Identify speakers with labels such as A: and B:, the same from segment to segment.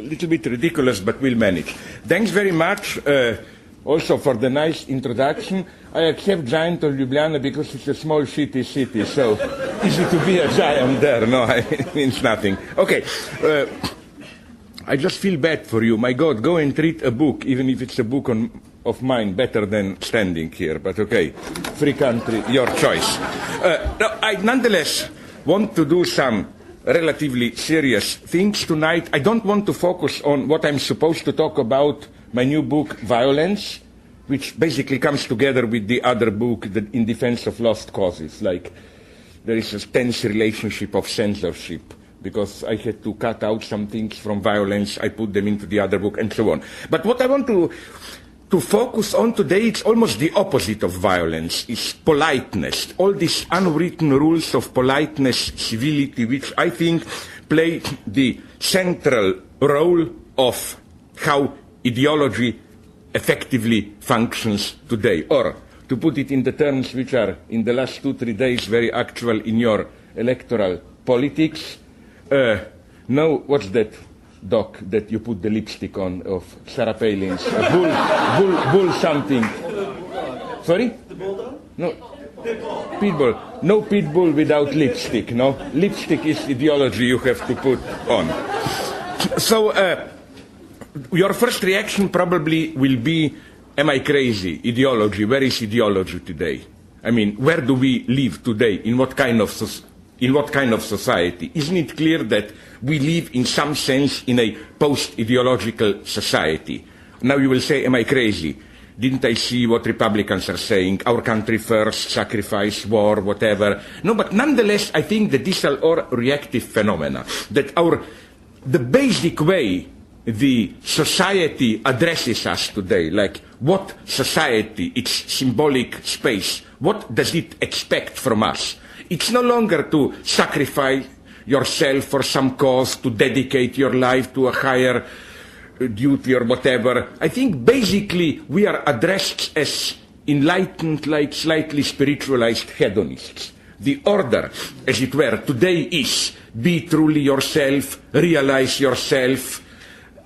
A: little bit ridiculous, but we'll manage. Thanks very much also for the nice introduction. I accept Giant of Ljubljana because it's a small city, so easy to be a giant there. No, it means nothing. Okay. I just feel bad for you. My God, go and read a book, even if it's a book of mine, better than standing here. But okay, free country, your choice. No, I nonetheless want to do some relatively serious things tonight. I don't want to focus on what I'm supposed to talk about, my new book, Violence, which basically comes together with the other book, In Defense of Lost Causes. Like, there is a tense relationship of censorship, because I had to cut out some things from Violence, I put them into the other book, and so on. But what I want to focus on today, it's almost the opposite of violence, is politeness. All these unwritten rules of politeness, civility, which I think play the central role of how ideology effectively functions today. Or, to put it in the terms which are, in the last 2-3 days, very actual in your electoral politics, no, what's that doc that you put the lipstick on of Sarah Palin's? Bull something. Sorry? The bulldog? No. Pitbull. No pitbull without lipstick, no? Lipstick is ideology you have to put on. So, your first reaction probably will be, am I crazy? Ideology. Where is ideology today? I mean, where do we live today? In what kind of society? Isn't it clear that we live in some sense in a post-ideological society? Now you will say, am I crazy? Didn't I see what Republicans are saying? Our country first, sacrifice, war, whatever. No, but nonetheless, I think that these are all reactive phenomena. That the basic way the society addresses us today, like what society, its symbolic space, what does it expect from us? It's no longer to sacrifice yourself for some cause, to dedicate your life to a higher duty or whatever. I think basically we are addressed as enlightened, like slightly spiritualized hedonists. The order, as it were, today is be truly yourself, realize yourself,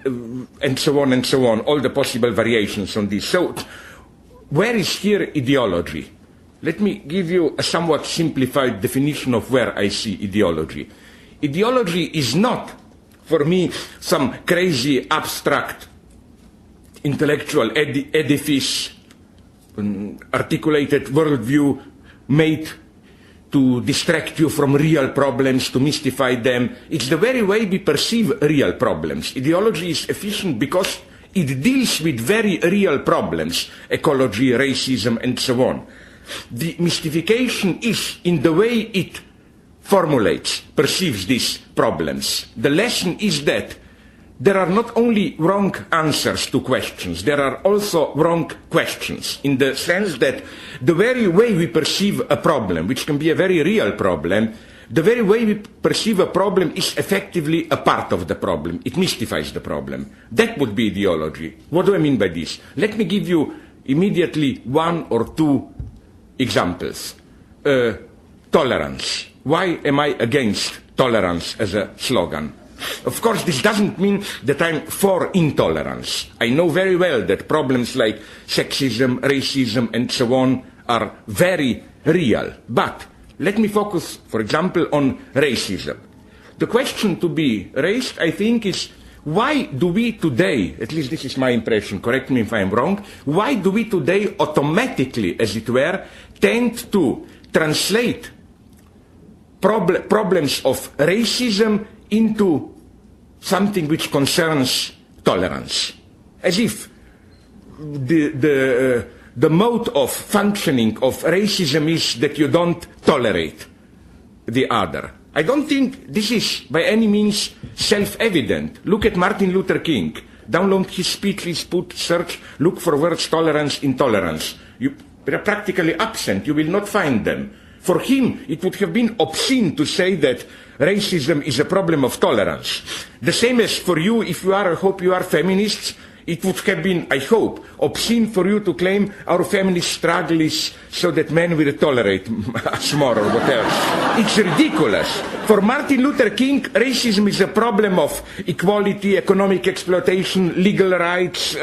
A: and so on, all the possible variations on this. So, where is here ideology? Let me give you a somewhat simplified definition of where I see ideology. Ideology is not, for me, some crazy, abstract, intellectual edifice, articulated worldview made to distract you from real problems, to mystify them. It's the very way we perceive real problems. Ideology is efficient because it deals with very real problems, ecology, racism, and so on. The mystification is in the way it formulates, perceives these problems. The lesson is that there are not only wrong answers to questions, there are also wrong questions, in the sense that the very way we perceive a problem, which can be a very real problem, the very way we perceive a problem is effectively a part of the problem. It mystifies the problem. That would be ideology. What do I mean by this? Let me give you immediately 1 or 2 examples. Tolerance. Why am I against tolerance as a slogan? Of course, this doesn't mean that I'm for intolerance. I know very well that problems like sexism, racism, and so on are very real. But let me focus, for example, on racism. The question to be raised, I think, is why do we today, at least this is my impression, correct me if I'm wrong, why do we today automatically, as it were, tend to translate problems of racism into something which concerns tolerance? As if the mode of functioning of racism is that you don't tolerate the other. I don't think this is by any means self-evident. Look at Martin Luther King. Download his speeches, search, look for words tolerance, intolerance. They are practically absent. You will not find them. For him, it would have been obscene to say that racism is a problem of tolerance. The same as for you, if you are, I hope you are feminists, it would have been, I hope, obscene for you to claim our feminist struggle is so that men will tolerate us more or whatever. It's ridiculous. For Martin Luther King, racism is a problem of equality, economic exploitation, legal rights,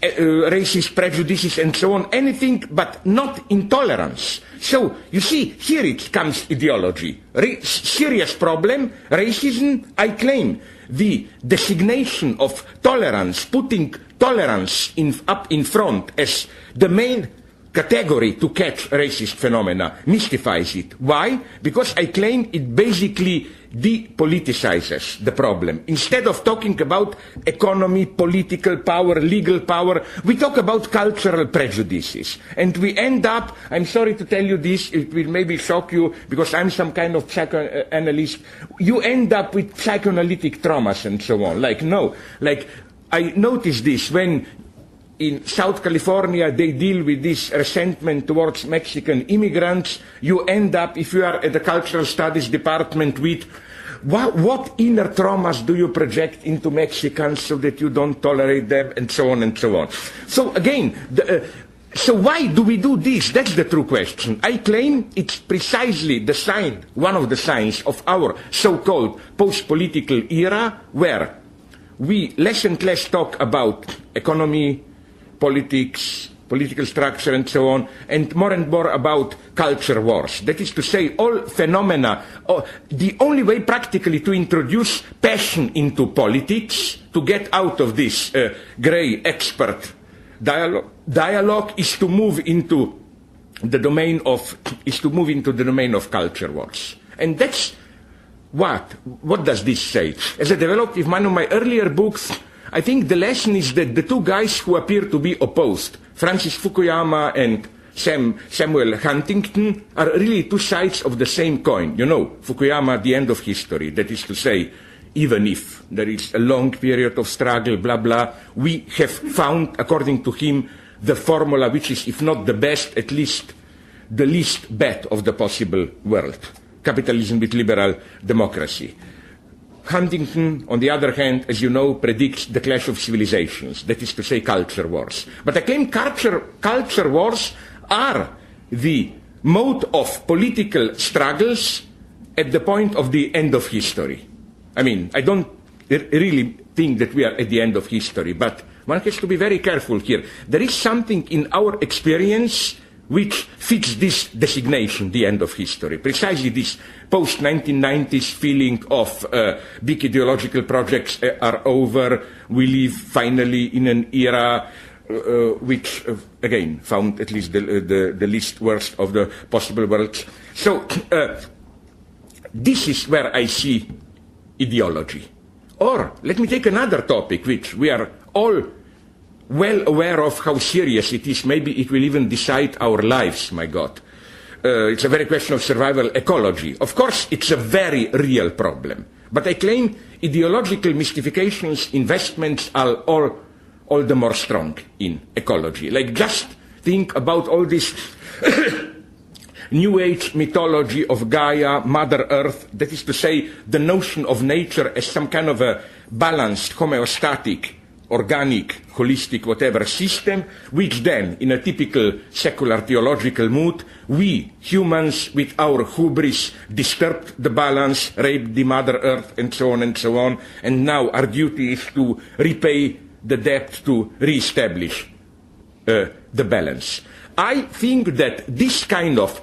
A: racist prejudices and so on, anything but not intolerance. So, you see, here it comes ideology. Serious problem, racism, I claim. The designation of tolerance, putting tolerance up in front as the main category to catch racist phenomena, mystifies it. Why? Because I claim it basically depoliticizes the problem. Instead of talking about economy, political power, legal power, we talk about cultural prejudices. And we end up, I'm sorry to tell you this, it will maybe shock you because I'm some kind of psychoanalyst, you end up with psychoanalytic traumas and so on. Like, no. Like, I noticed this when in South California, they deal with this resentment towards Mexican immigrants. You end up, if you are at the cultural studies department, with what inner traumas do you project into Mexicans so that you don't tolerate them, and so on and so on. So again, so why do we do this? That's the true question. I claim it's precisely the sign, one of the signs of our so-called post-political era, where we less and less talk about economy, politics, political structure and so on, and more about culture wars. That is to say, all phenomena, the only way practically to introduce passion into politics, to get out of this grey expert dialogue is to move into the domain of culture wars. And that's what does this say? As I developed in one of my earlier books, I think the lesson is that the two guys who appear to be opposed, Francis Fukuyama and Samuel Huntington, are really two sides of the same coin. You know, Fukuyama, the end of history. That is to say, even if there is a long period of struggle, blah, blah, we have found, according to him, the formula which is, if not the best, at least the least bad of the possible world. Capitalism with liberal democracy. Huntington, on the other hand, as you know, predicts the clash of civilizations, that is to say, culture wars. But I claim culture wars are the mode of political struggles at the point of the end of history. I mean, I don't really think that we are at the end of history, but one has to be very careful here. There is something in our experience which fits this designation, the end of history. Precisely this post-1990s feeling of big ideological projects are over. We live finally in an era which, again, found at least the least worst of the possible worlds. So this is where I see ideology. Or let me take another topic which we are all well aware of how serious it is. Maybe it will even decide our lives, my God. It's a very question of survival ecology. Of course, it's a very real problem. But I claim ideological mystifications, investments are all the more strong in ecology. Like, just think about all this New Age mythology of Gaia, Mother Earth, that is to say, the notion of nature as some kind of a balanced, homeostatic, organic, holistic, whatever system, which then, in a typical secular theological mood, we humans, with our hubris, disturbed the balance, raped the Mother Earth, and so on, and now our duty is to repay the debt to re-establish the balance. I think that this kind of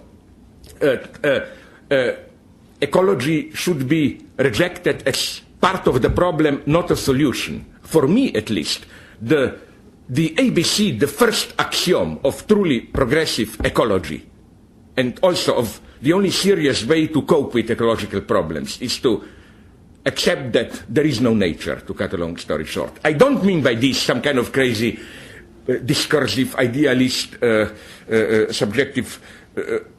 A: ecology should be rejected as part of the problem, not a solution. For me, at least, the ABC, the first axiom of truly progressive ecology, and also of the only serious way to cope with ecological problems, is to accept that there is no nature, to cut a long story short. I don't mean by this some kind of crazy, discursive, idealist,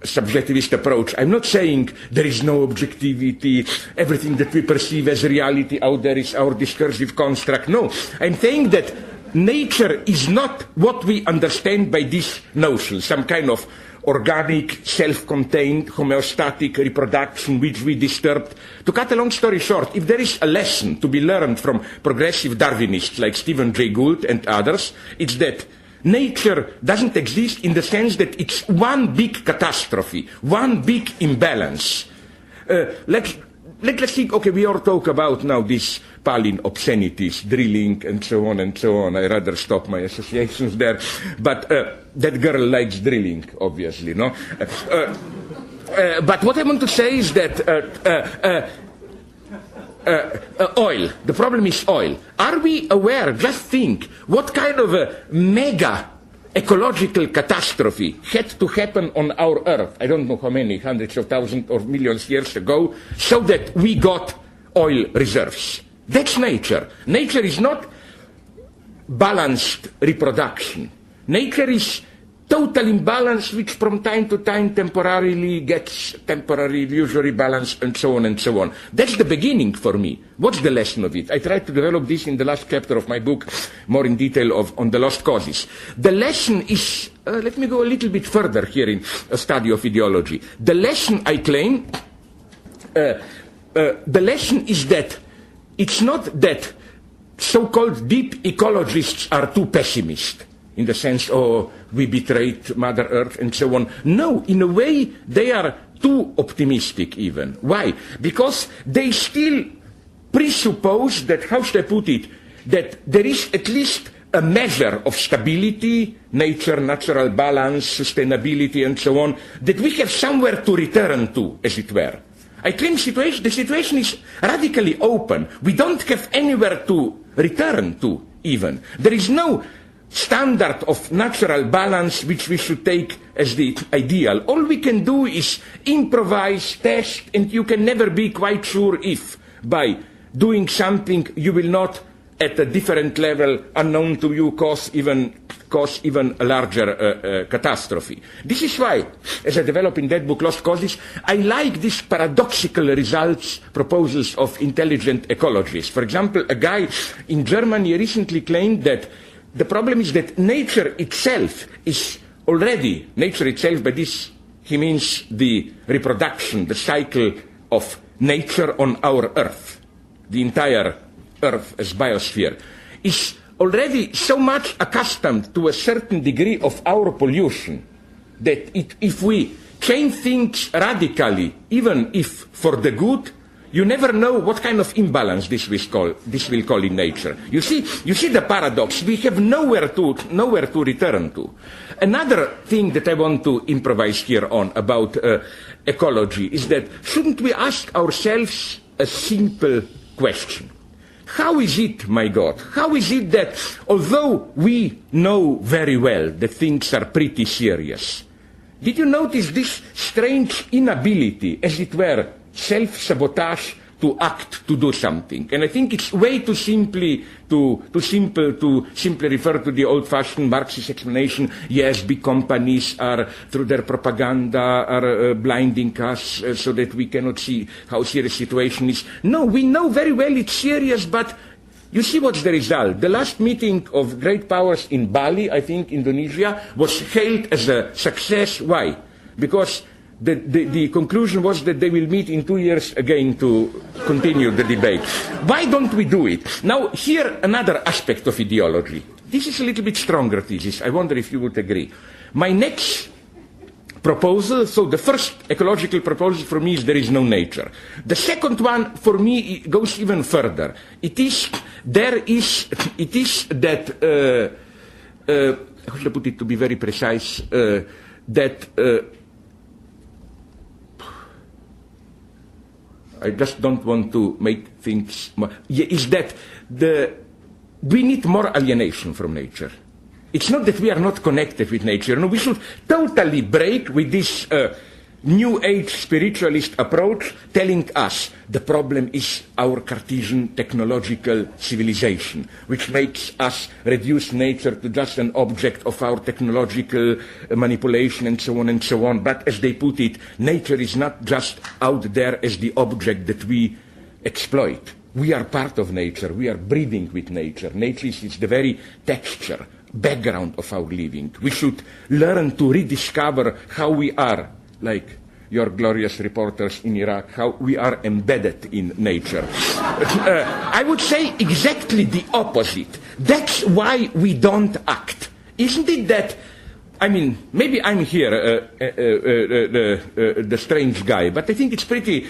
A: subjectivist approach. I'm not saying there is no objectivity, everything that we perceive as reality out there is our discursive construct. No, I'm saying that nature is not what we understand by this notion, some kind of organic, self-contained, homeostatic reproduction which we disturbed. To cut a long story short, if there is a lesson to be learned from progressive Darwinists like Stephen Jay Gould and others, it's that nature doesn't exist in the sense that it's one big catastrophe, one big imbalance. Let's think, okay, we all talk about now these Palin obscenities, drilling, and so on and so on. I rather stop my associations there. But that girl likes drilling, obviously, no? But what I want to say is that oil, the problem is oil. Are we aware, just think, what kind of a mega ecological catastrophe had to happen on our Earth, I don't know how many, hundreds of thousands or millions of years ago, so that we got oil reserves. That's nature. Nature is not balanced reproduction. Nature is total imbalance, which from time to time temporarily gets temporary illusory balance, and so on and so on. That's the beginning for me. What's the lesson of it? I tried to develop this in the last chapter of my book, more in detail on the lost causes. The lesson is, let me go a little bit further here in a study of ideology. The lesson, I claim, the lesson is that it's not that so-called deep ecologists are too pessimist, in the sense, oh, we betrayed Mother Earth and so on. No, in a way, they are too optimistic even. Why? Because they still presuppose that, how should I put it, that there is at least a measure of stability, nature, natural balance, sustainability, and so on, that we have somewhere to return to, as it were. I claim the situation is radically open. We don't have anywhere to return to, even. There is no standard of natural balance which we should take as the ideal. All we can do is improvise, test, and you can never be quite sure if by doing something you will not, at a different level unknown to you, cause even a larger catastrophe. This is why, as I develop in that book, Lost Causes, I like these paradoxical results, proposals of intelligent ecologists. For example, a guy in Germany recently claimed that the problem is that nature itself is already, nature itself, by this he means the reproduction, the cycle of nature on our Earth, the entire Earth as biosphere, is already so much accustomed to a certain degree of our pollution that if we change things radically, even if for the good, you never know what kind of imbalance this will call in nature. You see the paradox. We have nowhere to return to. Another thing that I want to improvise here on about ecology is that shouldn't we ask ourselves a simple question? How is it, my God, how is it that although we know very well that things are pretty serious, did you notice this strange inability, as it were, self-sabotage to act, to do something? And I think it's way too simple to simply refer to the old-fashioned Marxist explanation. Yes, big companies are, through their propaganda, are blinding us so that we cannot see how serious the situation is. No, we know very well it's serious, but you see what's the result. The last meeting of great powers in Bali, I think Indonesia, was hailed as a success. Why? Because the conclusion was that they will meet in 2 years again to continue the debate. Why don't we do it? Now, here another aspect of ideology. This is a little bit stronger thesis. I wonder if you would agree. My next proposal, so the first ecological proposal for me is there is no nature. The second one for me goes even further. It is that, how should I put it to be very precise, that I just don't want to make things more, is that we need more alienation from nature. It's not that we are not connected with nature. No, we should totally break with this New Age spiritualist approach telling us the problem is our Cartesian technological civilization, which makes us reduce nature to just an object of our technological manipulation and so on and so on. But as they put it, nature is not just out there as the object that we exploit. We are part of nature. We are breathing with nature. Nature is the very texture background of our living. We should learn to rediscover how we are, like your glorious reporters in Iraq, how we are embedded in nature. I would say exactly the opposite. That's why we don't act. Isn't it that, I mean, maybe I'm here, the strange guy, but I think it's pretty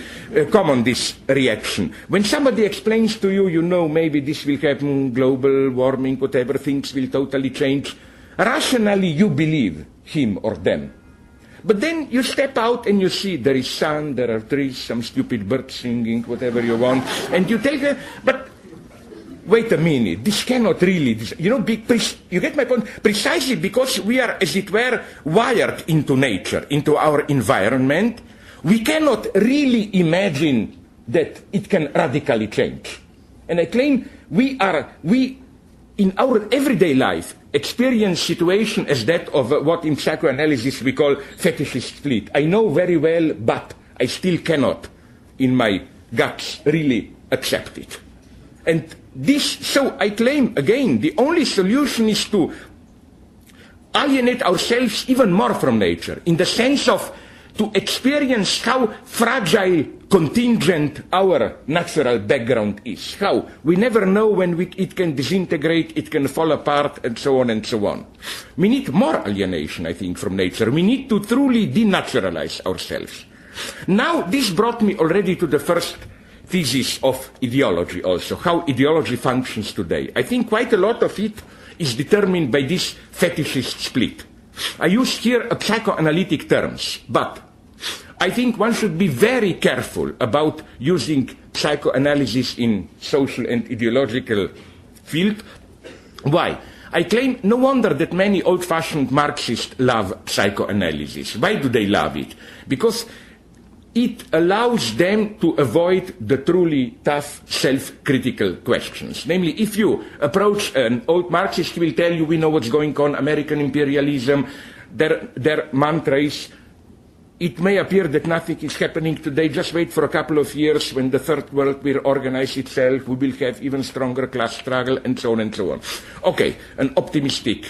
A: common, this reaction. When somebody explains to you, you know, maybe this will happen, global warming, whatever, things will totally change, rationally you believe him or them. But then you step out and you see there is sun, there are trees, some stupid bird singing, whatever you want, and you tell her, but wait a minute, this cannot really, you know, you get my point? Precisely because we are, as it were, wired into nature, into our environment, we cannot really imagine that it can radically change. And I claim we in our everyday life, experience situation as that of what in psychoanalysis we call fetishist split. I know very well, but I still cannot, in my guts, really accept it. And this, so I claim, again, the only solution is to alienate ourselves even more from nature, in the sense of to experience how fragile, contingent our natural background is. How we never know when it can disintegrate, it can fall apart, and so on and so on. We need more alienation, I think, from nature. We need to truly denaturalize ourselves. Now, this brought me already to the first thesis of ideology also, how ideology functions today. I think quite a lot of it is determined by this fetishist split. I use here psychoanalytic terms, but I think one should be very careful about using psychoanalysis in social and ideological field. Why? I claim no wonder that many old-fashioned Marxists love psychoanalysis. Why do they love it? Because it allows them to avoid the truly tough self-critical questions. Namely, if you approach an old Marxist, he will tell you, we know what's going on, American imperialism, their mantra is, it may appear that nothing is happening today, just wait for a couple of years when the third world will organize itself, we will have even stronger class struggle, and so on and so on. Okay, an optimistic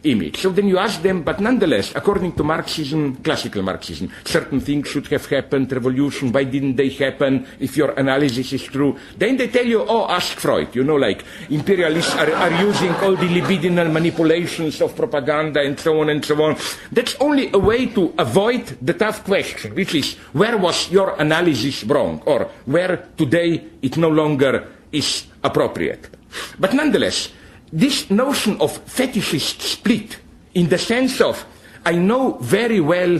A: image. So then you ask them, but nonetheless, according to Marxism, classical Marxism, certain things should have happened, revolution, why didn't they happen, if your analysis is true? Then they tell you, oh, ask Freud, you know, like imperialists are using all the libidinal manipulations of propaganda and so on and so on. That's only a way to avoid the tough question, which is, where was your analysis wrong, or where today it no longer is appropriate? But nonetheless, this notion of fetishist split, in the sense of, I know very well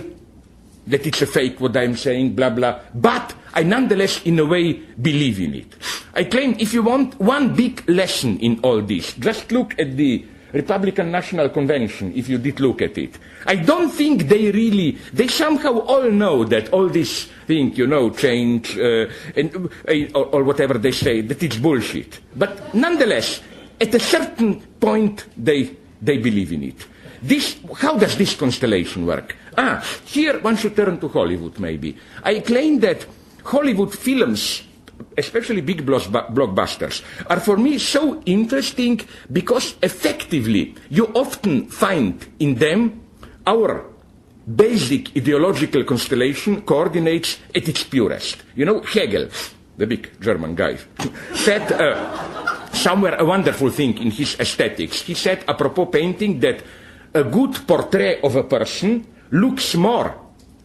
A: that it's a fake what I'm saying, blah, blah, but I nonetheless, in a way, believe in it. I claim if you want one big lesson in all this, just look at the Republican National Convention, if you did look at it. I don't think they somehow all know that all this thing, you know, change, or whatever they say, that it's bullshit. But nonetheless, at a certain point, they believe in it. How does this constellation work? Here one should turn to Hollywood, maybe. I claim that Hollywood films, especially big blockbusters, are for me so interesting because effectively you often find in them our basic ideological constellation coordinates at its purest. You know, Hegel, the big German guy, said somewhere a wonderful thing in his aesthetics. He said, apropos painting, that a good portrait of a person looks more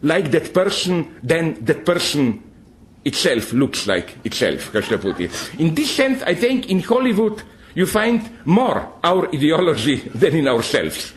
A: like that person than that person itself looks like itself. In this sense, I think in Hollywood you find more our ideology than in ourselves.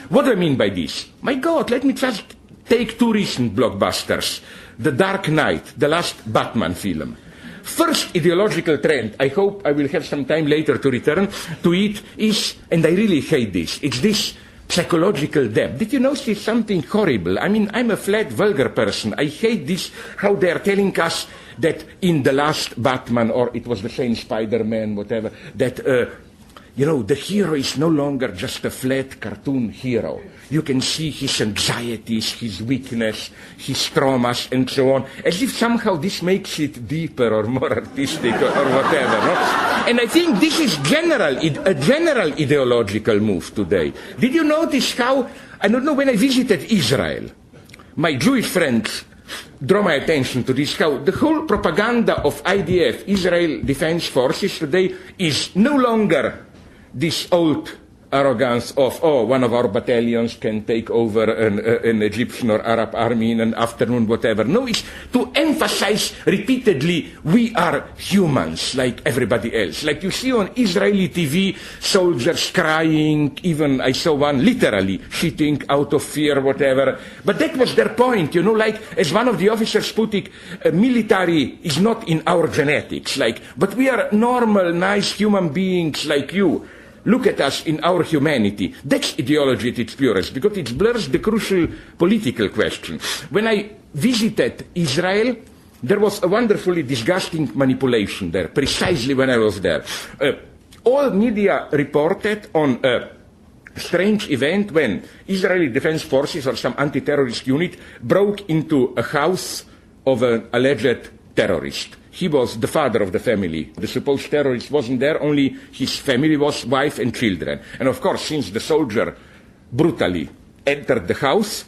A: What do I mean by this? My God, let me just take two recent blockbusters. The Dark Knight, the last Batman film. First ideological trend, I hope I will have some time later to return to it, is, and I really hate this, it's this psychological depth. Did you notice something horrible? I mean, I'm a flat, vulgar person. I hate this, how they are telling us that in the last Batman, or it was the same Spider-Man, whatever, that the hero is no longer just a flat cartoon hero. You can see his anxieties, his weakness, his traumas, and so on, as if somehow this makes it deeper or more artistic or whatever. No? And I think this is a general ideological move today. Did you notice how, I don't know, when I visited Israel, my Jewish friends draw my attention to this, how the whole propaganda of IDF, Israel Defense Forces today, is no longer this old arrogance of, one of our battalions can take over an Egyptian or Arab army in an afternoon, whatever. No, it's to emphasize repeatedly, we are humans like everybody else. Like you see on Israeli TV, soldiers crying, even I saw one literally shitting out of fear, whatever. But that was their point, like as one of the officers put it, military is not in our genetics, but we are normal, nice human beings like you. Look at us in our humanity. That's ideology at its purest, because it blurs the crucial political question. When I visited Israel, there was a wonderfully disgusting manipulation there, precisely when I was there. All media reported on a strange event when Israeli Defense Forces or some anti-terrorist unit broke into a house of an alleged terrorist. He was the father of the family. The supposed terrorist wasn't there, only his family was, wife and children. And of course, since the soldier brutally entered the house,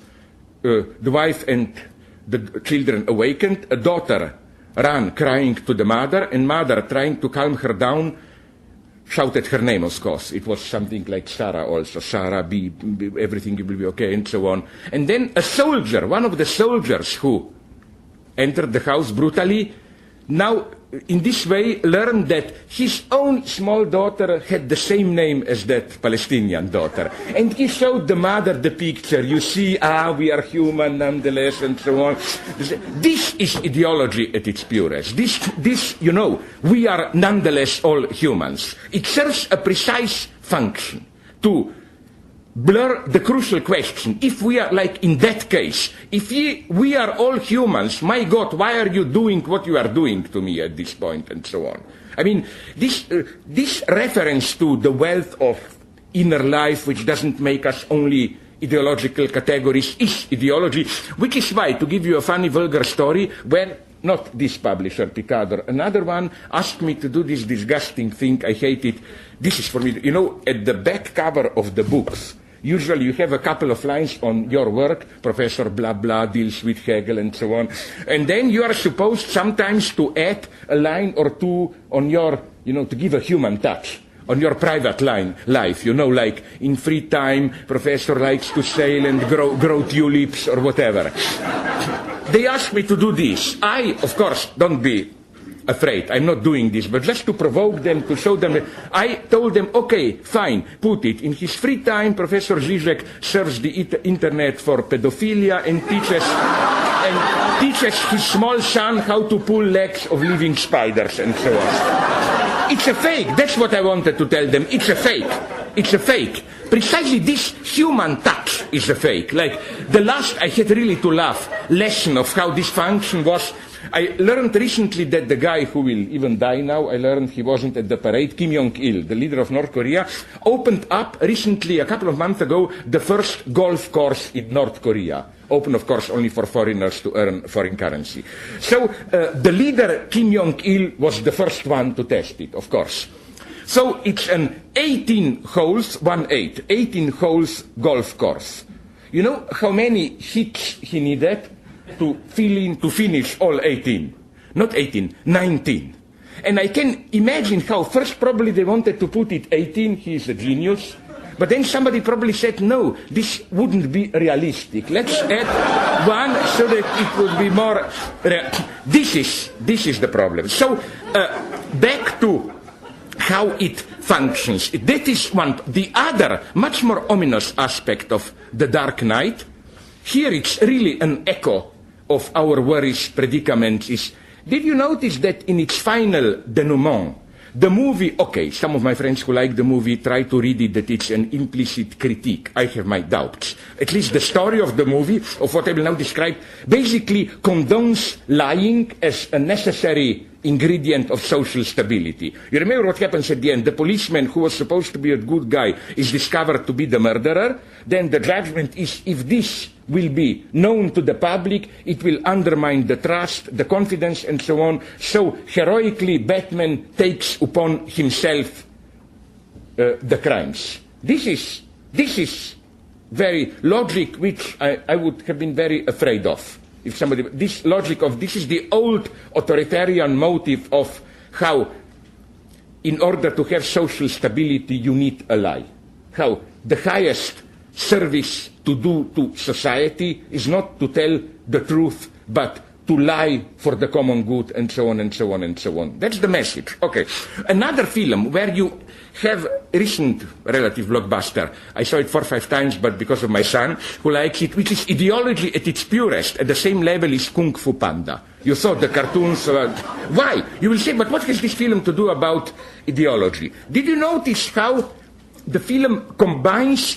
A: the wife and the children awakened. A daughter ran crying to the mother, and mother, trying to calm her down, shouted her name, of course. It was something like Sarah also. Sarah, everything will be okay, and so on. And then a soldier, one of the soldiers who entered the house brutally, now, in this way, learned that his own small daughter had the same name as that Palestinian daughter. And he showed the mother the picture. You see, we are human nonetheless, and so on. This is ideology at its purest. This, we are nonetheless all humans. It serves a precise function to blur the crucial question. If we are, like in that case, if we are all humans, my God, why are you doing what you are doing to me at this point, and so on. I mean, this reference to the wealth of inner life, which doesn't make us only ideological categories, is ideology, which is why, to give you a funny, vulgar story, when not this publisher, Picard, another one asked me to do this disgusting thing. I hate it. This is for me, at the back cover of the books, usually you have a couple of lines on your work, Professor blah blah deals with Hegel and so on. And then you are supposed sometimes to add a line or two on your, to give a human touch on your private life, like in free time, Professor likes to sail and grow tulips or whatever. They asked me to do this. I, of course, don't be afraid. I'm not doing this, but just to provoke them, to show them. I told them, okay, fine, put it. In his free time, Professor Žižek serves the internet for pedophilia and teaches his small son how to pull legs of living spiders and so on. It's a fake. That's what I wanted to tell them. It's a fake. It's a fake. Precisely this human touch is a fake. Like the last, I had really to laugh, lesson of how this function was. I learned recently that the guy who will even die now, I learned he wasn't at the parade, Kim Jong-il, the leader of North Korea, opened up recently, a couple of months ago, the first golf course in North Korea. Open, of course, only for foreigners to earn foreign currency. So the leader, Kim Jong-il, was the first one to test it, of course. So it's an 18 holes golf course. You know how many hits he needed to finish all 18? Not 18, 19. And I can imagine how first probably they wanted to put it 18, he's a genius. But then somebody probably said, no, this wouldn't be realistic. Let's add one so that it would be more This is the problem. So back to how it functions. That is one. The other, much more ominous aspect of The Dark Knight, here it's really an echo of our worries, predicaments, is, did you notice that in its final denouement, the movie, okay, some of my friends who like the movie try to read it that it's an implicit critique. I have my doubts. At least the story of the movie, of what I will now describe, basically condones lying as a necessary ingredient of social stability. You remember what happens at the end? The policeman who was supposed to be a good guy is discovered to be the murderer. Then the judgment is, if this will be known to the public, it will undermine the trust, the confidence, and so on. So heroically, Batman takes upon himself the crimes. This is very logic which I would have been very afraid of. If somebody, this logic of this is the old authoritarian motive of how, in order to have social stability, you need a lie. How the highest service to do to society is not to tell the truth, but to lie for the common good, and so on, and so on, and so on. That's the message. Okay. Another film where you have recent relative blockbuster. I saw it 4 or 5 times, but because of my son, who likes it, which is ideology at its purest, at the same level as Kung Fu Panda. You saw the cartoons. Why? You will say, but what has this film to do about ideology? Did you notice how the film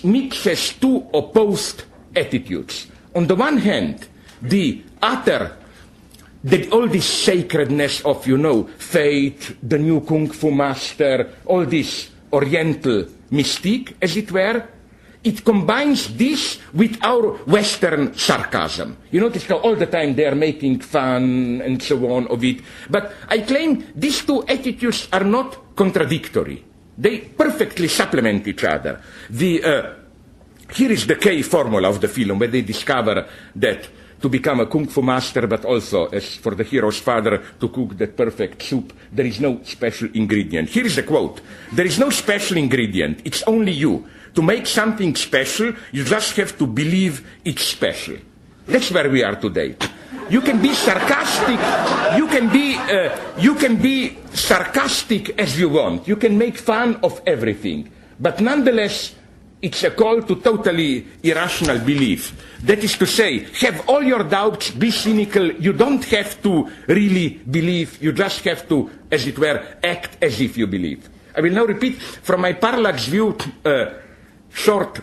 A: mixes two opposed attitudes? On the one hand, all this sacredness of, fate, the new Kung Fu master, all this Oriental mystique, as it were, it combines this with our Western sarcasm. You notice how all the time they are making fun and so on of it. But I claim these two attitudes are not contradictory. They perfectly supplement each other. Here is the K formula of the film, where they discover that to become a Kung Fu master, but also, as for the hero's father, to cook that perfect soup, there is no special ingredient. Here is the quote. There is no special ingredient. It's only you. To make something special, you just have to believe it's special. That's where we are today. You can be sarcastic. You can be sarcastic as you want. You can make fun of everything. But nonetheless, it's a call to totally irrational belief. That is to say, have all your doubts, be cynical. You don't have to really believe. You just have to, as it were, act as if you believe. I will now repeat from my parallax view short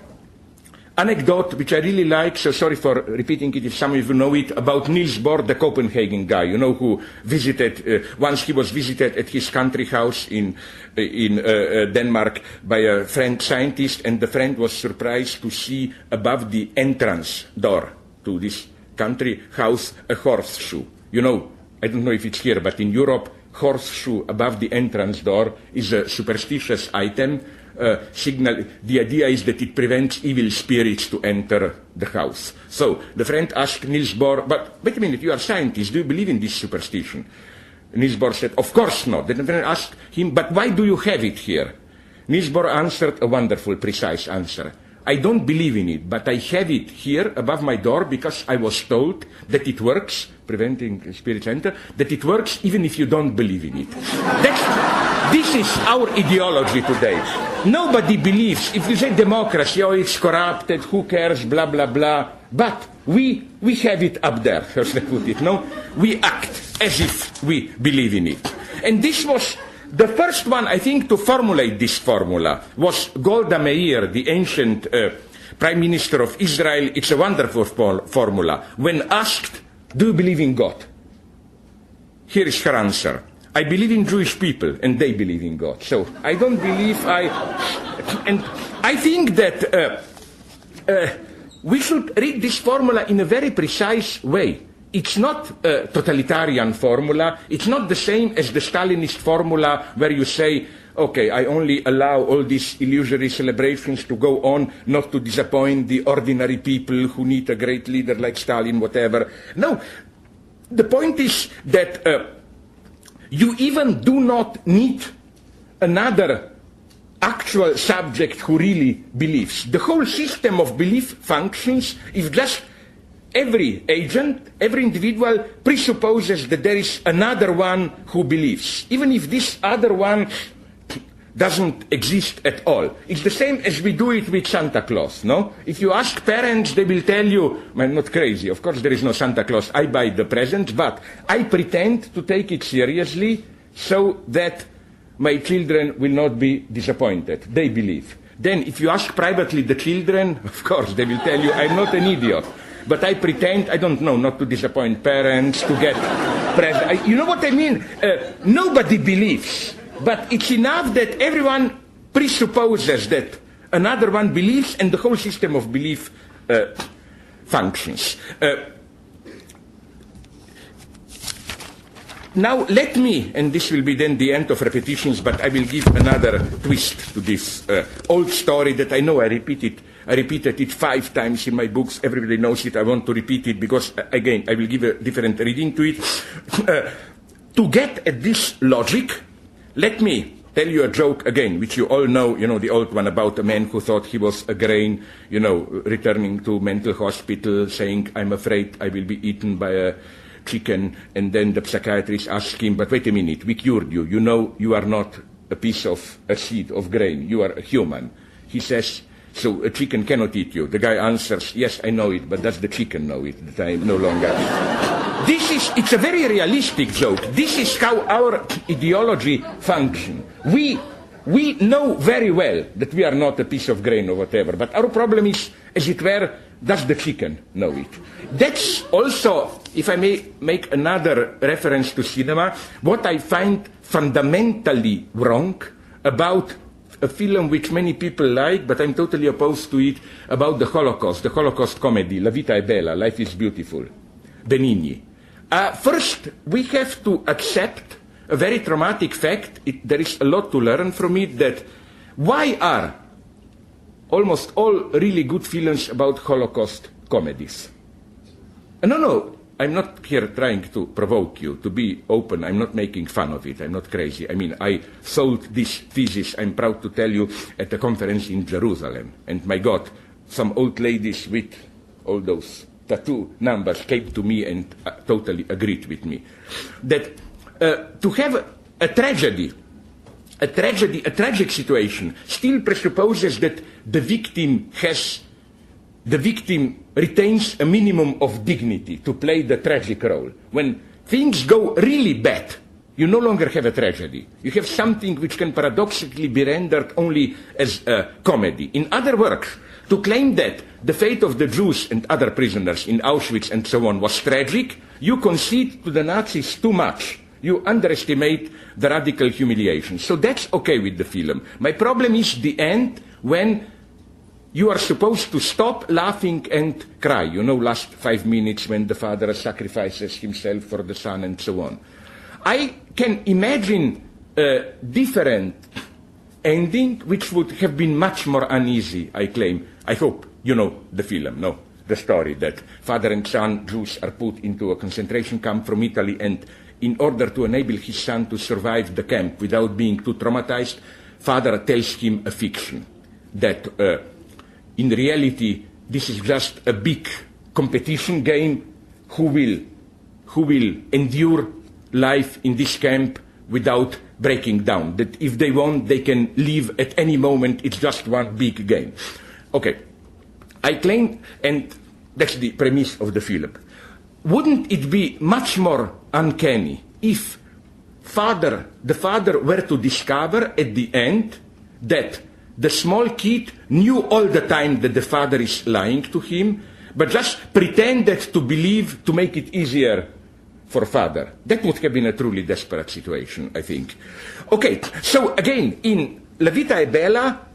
A: anecdote, which I really like, so sorry for repeating it if some of you know it, about Niels Bohr, the Copenhagen guy, who visited, once he was visited at his country house in Denmark by a French scientist, and the friend was surprised to see above the entrance door to this country house a horseshoe. I don't know if it's here, but in Europe, horseshoe above the entrance door is a superstitious item. The idea is that it prevents evil spirits to enter the house. So the friend asked Niels Bohr, but wait a minute, you are scientists, do you believe in this superstition? Niels Bohr said, of course not. Then the friend asked him, but why do you have it here? Niels Bohr answered a wonderful, precise answer. I don't believe in it, but I have it here above my door because I was told that it works, preventing spirits enter, that it works even if you don't believe in it. This is our ideology today. Nobody believes. If you say democracy, it's corrupted, who cares, blah, blah, blah. But we have it up there, as they put it, no? We act as if we believe in it. And this was the first one, I think, to formulate this formula was Golda Meir, the ancient Prime Minister of Israel. It's a wonderful formula. When asked, do you believe in God? Here is her answer. I believe in Jewish people, and they believe in God. So I don't believe and I think that we should read this formula in a very precise way. It's not a totalitarian formula. It's not the same as the Stalinist formula where you say, okay, I only allow all these illusory celebrations to go on, not to disappoint the ordinary people who need a great leader like Stalin, whatever. No, the point is that you even do not need another actual subject who really believes. The whole system of belief functions if just every agent, every individual presupposes that there is another one who believes, even if this other one doesn't exist at all. It's the same as we do it with Santa Claus, no? If you ask parents, they will tell you, I'm not crazy, of course there is no Santa Claus, I buy the presents, but I pretend to take it seriously so that my children will not be disappointed. They believe. Then if you ask privately the children, of course they will tell you, I'm not an idiot. But I pretend, I don't know, not to disappoint parents, to get present. You know what I mean? Nobody believes, but it's enough that everyone presupposes that another one believes, and the whole system of belief functions. Now let me, and this will be then the end of repetitions, but I will give another twist to this old story that I know I repeated it 5 times in my books. Everybody knows it. I want to repeat it because, again, I will give a different reading to it. To get at this logic, let me tell you a joke again, which you all know, the old one about a man who thought he was a grain, returning to mental hospital, saying, I'm afraid I will be eaten by a chicken, and then the psychiatrist asked him, but wait a minute, we cured you. You know you are not a seed of grain. You are a human. He says, so a chicken cannot eat you. The guy answers, yes, I know it, but does the chicken know it that I am no longer? It's a very realistic joke. This is how our ideology functions. We know very well that we are not a piece of grain or whatever, but our problem is, as it were, does the chicken know it? That's also, if I may make another reference to cinema, what I find fundamentally wrong about a film which many people like, but I'm totally opposed to it, about the Holocaust comedy, La Vita è Bella, Life is Beautiful, Benigni. First, we have to accept a very traumatic fact. There is a lot to learn from it, that why are almost all really good films about Holocaust comedies? No, I'm not here trying to provoke you, to be open. I'm not making fun of it. I'm not crazy. I mean, I sold this thesis, I'm proud to tell you, at a conference in Jerusalem. And my God, some old ladies with all those tattoo numbers came to me and totally agreed with me. That to have a tragic situation still presupposes that the victim retains a minimum of dignity to play the tragic role. When things go really bad, you no longer have a tragedy. You have something which can paradoxically be rendered only as a comedy. In other words, to claim that the fate of the Jews and other prisoners in Auschwitz and so on was tragic, you concede to the Nazis too much. You underestimate the radical humiliation. So that's okay with the film. My problem is the end, when you are supposed to stop laughing and cry. Last 5 minutes when the father sacrifices himself for the son and so on. I can imagine a different ending which would have been much more uneasy, I claim. I hope you know the film, no? The story that father and son, Jews, are put into a concentration camp from Italy, and in order to enable his son to survive the camp without being too traumatized, father tells him a fiction. That in reality, this is just a big competition game. Who will endure life in this camp without breaking down? That if they want, they can leave at any moment. It's just one big game. Okay, I claim, and that's the premise of the film. Wouldn't it be much more uncanny if the father were to discover at the end that the small kid knew all the time that the father is lying to him, but just pretended to believe to make it easier for father? That would have been a truly desperate situation, I think. Okay, so again, in La Vita è Bella,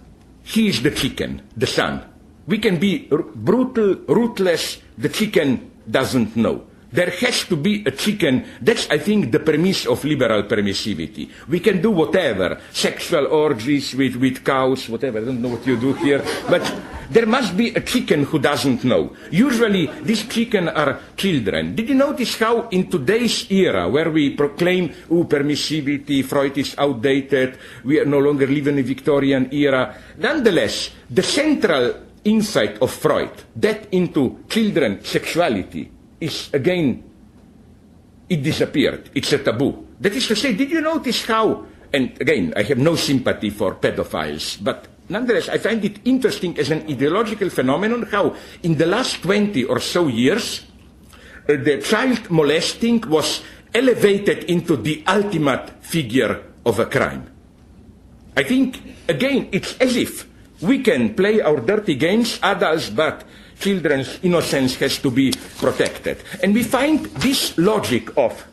A: he is the chicken, the son. We can be brutal, ruthless, the chicken doesn't know. There has to be a chicken. That's, I think, the premise of liberal permissivity. We can do whatever, sexual orgies with cows, whatever. I don't know what you do here. But there must be a chicken who doesn't know. Usually, these chicken are children. Did you notice how in today's era, where we proclaim, permissivity, Freud is outdated, we are no longer live in a Victorian era, nonetheless, the central insight of Freud, that into children sexuality, is, again, it disappeared. It's a taboo. That is to say, did you notice how, and again, I have no sympathy for pedophiles, but nonetheless, I find it interesting as an ideological phenomenon how in the last 20 or so years, the child molesting was elevated into the ultimate figure of a crime. I think, again, it's as if we can play our dirty games, adults, but children's innocence has to be protected. And we find this logic of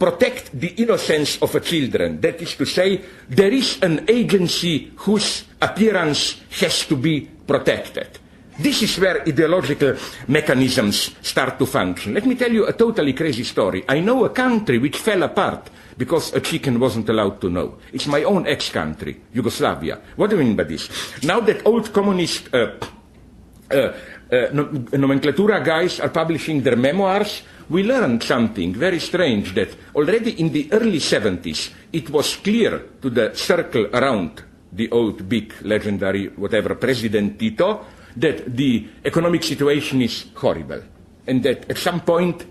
A: protect the innocence of a children. That is to say, there is an agency whose appearance has to be protected. This is where ideological mechanisms start to function. Let me tell you a totally crazy story. I know a country which fell apart because a chicken wasn't allowed to know. It's my own ex-country, Yugoslavia. What do I mean by this? Now that old communist nomenclatura guys are publishing their memoirs, we learned something very strange, that already in the early 70s, it was clear to the circle around the old, big, legendary, whatever, President Tito, that the economic situation is horrible, and that at some point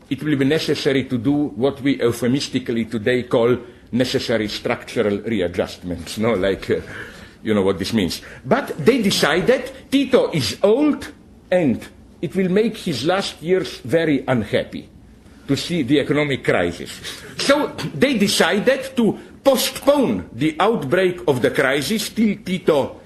A: it will be necessary to do what we euphemistically today call necessary structural readjustments, no? Like, you know what this means. But they decided Tito is old and it will make his last years very unhappy to see the economic crisis. So they decided to postpone the outbreak of the crisis till Tito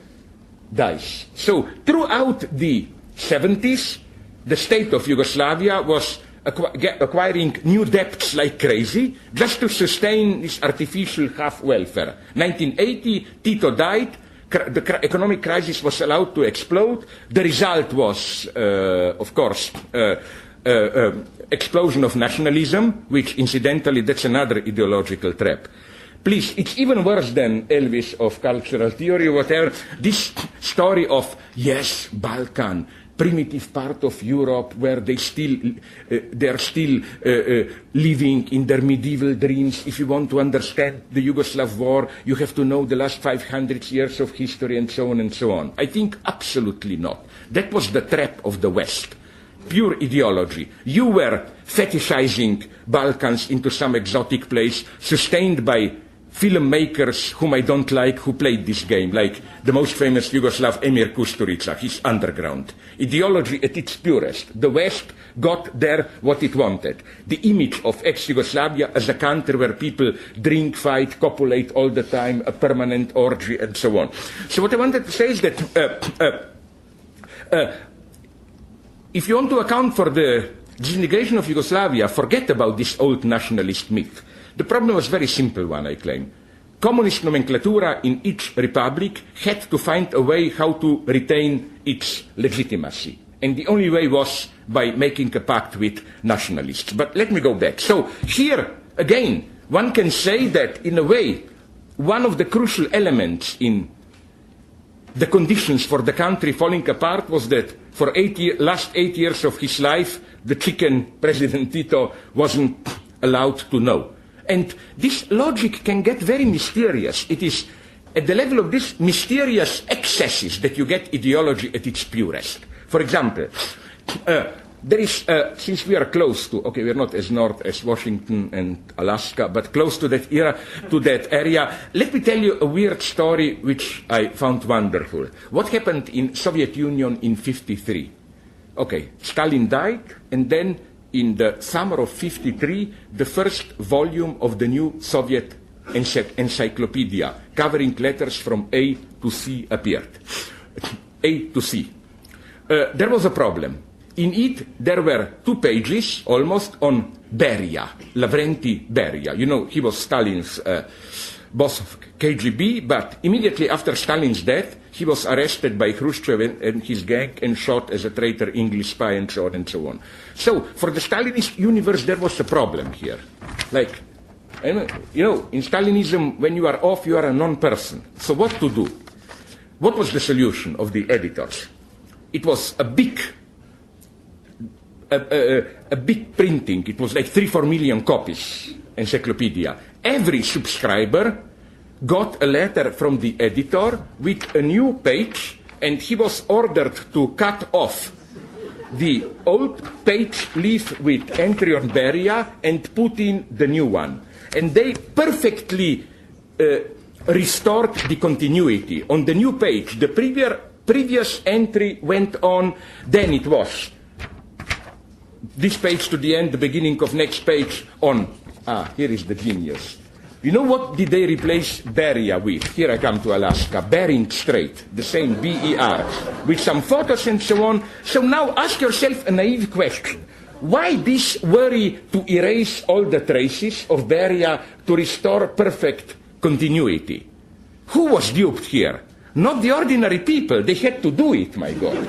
A: dies. So throughout the 70s, the state of Yugoslavia was acquiring new debts like crazy just to sustain this artificial half-welfare. 1980, Tito died. The economic crisis was allowed to explode. The result was, of course, explosion of nationalism, which incidentally, that's another ideological trap. Please, it's even worse than Elvis of cultural theory or whatever. This story of, yes, Balkan, primitive part of Europe where they're still living in their medieval dreams. If you want to understand the Yugoslav war, you have to know the last 500 years of history and so on and so on. I think absolutely not. That was the trap of the West. Pure ideology. You were fetishizing Balkans into some exotic place, sustained by filmmakers whom I don't like, who played this game, like the most famous Yugoslav Emir Kusturica, his underground. Ideology at its purest. The West got there what it wanted. The image of ex-Yugoslavia as a country where people drink, fight, copulate all the time, a permanent orgy, and so on. So what I wanted to say is that if you want to account for the disintegration of Yugoslavia, forget about this old nationalist myth. The problem was a very simple one, I claim. Communist nomenclatura in each republic had to find a way how to retain its legitimacy. And the only way was by making a pact with nationalists. But let me go back. So here, again, one can say that, in a way, one of the crucial elements in the conditions for the country falling apart was that for last 8 years of his life, the chicken President Tito wasn't allowed to know. And this logic can get very mysterious. It is at the level of these mysterious excesses that you get ideology at its purest. For example, there is, since we are close to, okay, we are not as north as Washington and Alaska, but close to that area, let me tell you a weird story which I found wonderful. What happened in Soviet Union in 1953? Okay, Stalin died, and then in the summer of 1953, the first volume of the new Soviet encyclopedia, covering letters from A to C, appeared. A to C. There was a problem. In it, there were 2 pages, almost, on Beria, Lavrenti Beria. You know, he was Stalin's boss of KGB, but immediately after Stalin's death, he was arrested by Khrushchev and his gang and shot as a traitor English spy and so on and so on. So, for the Stalinist universe, there was a problem here. Like, you know, in Stalinism, when you are off, you are a non-person. So what to do? What was the solution of the editors? It was a big printing. It was like 3-4 million copies, encyclopedia. Every subscriber got a letter from the editor with a new page, and he was ordered to cut off the old page leaf with entry on Beria and put in the new one. And they perfectly restored the continuity. On the new page, the previous entry went on, then it was this page to the end, the beginning of next page on. Here is the genius. You know what did they replace Beria with? Here I come to Alaska. Bering Strait, the same B-E-R, with some photos and so on. So now ask yourself a naive question. Why this worry to erase all the traces of Beria to restore perfect continuity? Who was duped here? Not the ordinary people. They had to do it, my God.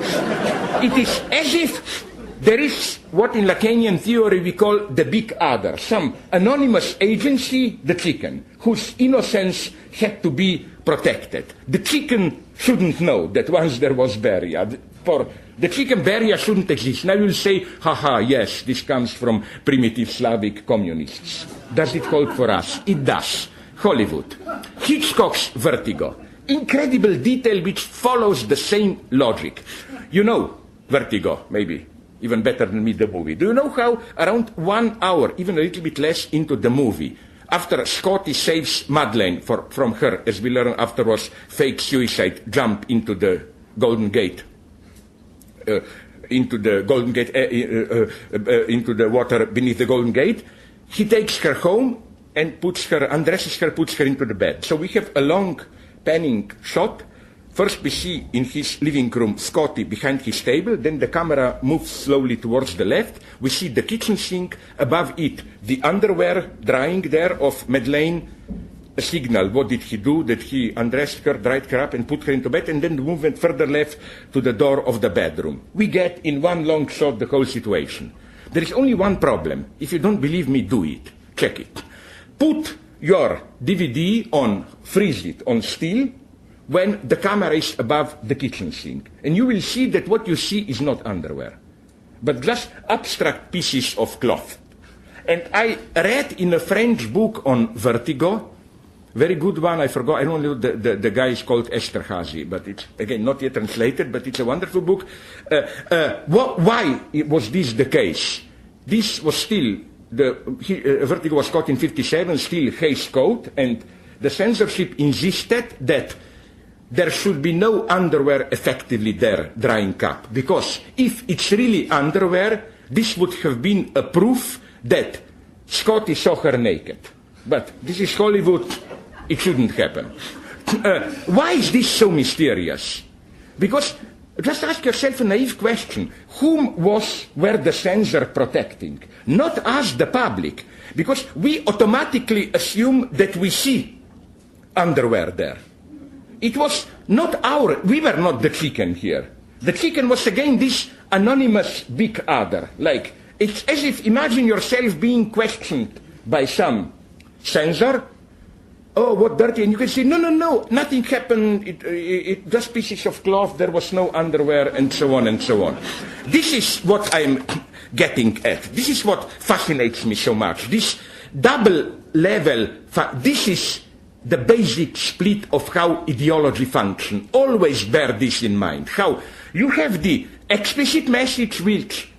A: It is as if there is what in Lacanian theory we call the big other, some anonymous agency, the chicken, whose innocence had to be protected. The chicken shouldn't know that once there was Beria. For the chicken, Beria shouldn't exist. Now you'll say, haha, yes, this comes from primitive Slavic communists. Does it hold for us? It does. Hollywood. Hitchcock's Vertigo. Incredible detail which follows the same logic. You know Vertigo, maybe even better than me, the movie. Do you know how around 1 hour, even a little bit less into the movie, after Scotty saves Madeleine from her, as we learn afterwards, fake suicide, jump into the Golden Gate, into the water beneath the Golden Gate, he takes her home and undresses her, puts her into the bed. So we have a long panning shot. First we see in his living room Scotty behind his table, then the camera moves slowly towards the left. We see the kitchen sink, above it the underwear drying there of Madeleine, a signal. What did he do? That he undressed her, dried her up and put her into bed, and then the movement further left to the door of the bedroom. We get in one long shot the whole situation. There is only one problem. If you don't believe me, do it. Check it. Put your DVD on, freeze it on still, when the camera is above the kitchen sink. And you will see that what you see is not underwear, but just abstract pieces of cloth. And I read in a French book on Vertigo, very good one, I forgot, I don't know, the guy is called Esterhazy, but it's, again, not yet translated, but it's a wonderful book. Why was this the case? This was still, Vertigo was caught in 1957, still Hays Code, and the censorship insisted that there should be no underwear effectively there drying up. Because if it's really underwear, this would have been a proof that Scotty saw her naked. But this is Hollywood, it shouldn't happen. Why is this so mysterious? Because just ask yourself a naive question. Whom were the censor protecting? Not us, the public. Because we automatically assume that we see underwear there. It was not we were not the chicken here. The chicken was again this anonymous big other. Like, it's as if, imagine yourself being questioned by some censor. Oh, what dirty? And you can say, no, nothing happened. It just pieces of cloth. There was no underwear, and so on and so on. This is what I'm getting at. This is what fascinates me so much. This double level, this is the basic split of how ideology functions. Always bear this in mind. How you have the explicit message which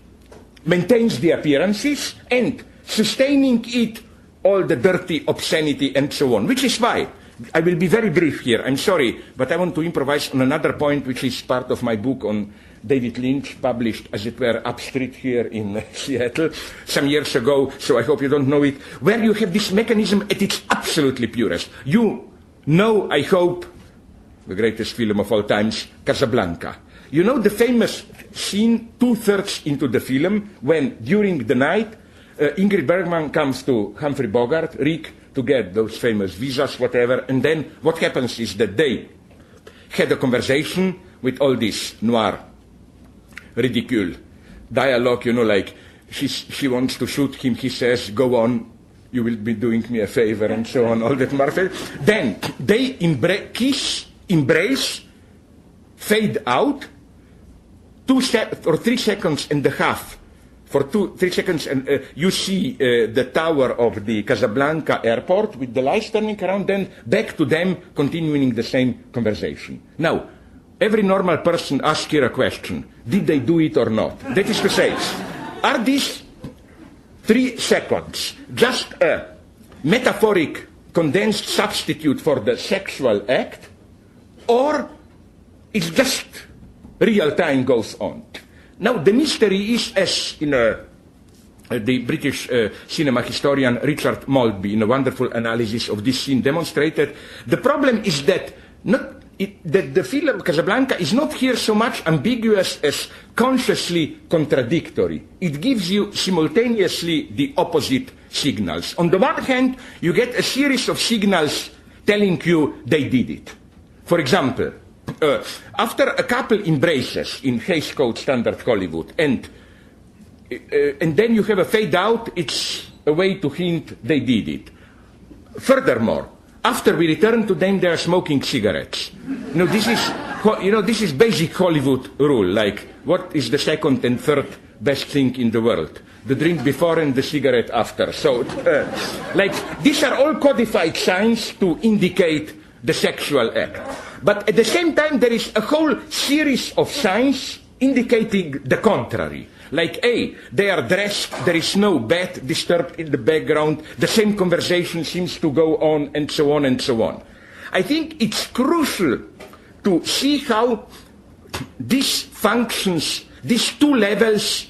A: maintains the appearances and sustaining it all the dirty obscenity and so on, which is why I will be very brief here. I'm sorry, but I want to improvise on another point which is part of my book on David Lynch, published, as it were, upstreet here in Seattle some years ago, so I hope you don't know it, where you have this mechanism at its absolutely purest. You know, I hope, the greatest film of all times, Casablanca. You know the famous scene 2/3 into the film when, during the night, Ingrid Bergman comes to Humphrey Bogart, Rick, to get those famous visas, whatever, and then what happens is that they had a conversation with all this noir ridicule dialogue, you know, like she wants to shoot him, he says, go on, you will be doing me a favor, and so on, all that marvel. Then they kiss, embrace, fade out, 2 or 3 seconds and a half. For 3 seconds, and you see the tower of the Casablanca airport with the lights turning around, then back to them continuing the same conversation. Now, every normal person asks here a question. Did they do it or not? That is to say, are these 3 seconds just a metaphoric condensed substitute for the sexual act, or it's just real time goes on? Now, the mystery is, as in the British cinema historian Richard Maltby, in a wonderful analysis of this scene, demonstrated, the problem is that not the film Casablanca is not here so much ambiguous as consciously contradictory. It gives you simultaneously the opposite signals. On the one hand, you get a series of signals telling you they did it. For example, after a couple embraces in Hays Code standard Hollywood, and then you have a fade out, it's a way to hint they did it. Furthermore, after we return to them, they are smoking cigarettes. This is basic Hollywood rule, like what is the second and third best thing in the world? The drink before and the cigarette after. So, these are all codified signs to indicate the sexual act. But at the same time, there is a whole series of signs indicating the contrary. Like, A, they are dressed, there is no bed disturbed in the background, the same conversation seems to go on, and so on and so on. I think it's crucial to see how these functions, these two levels,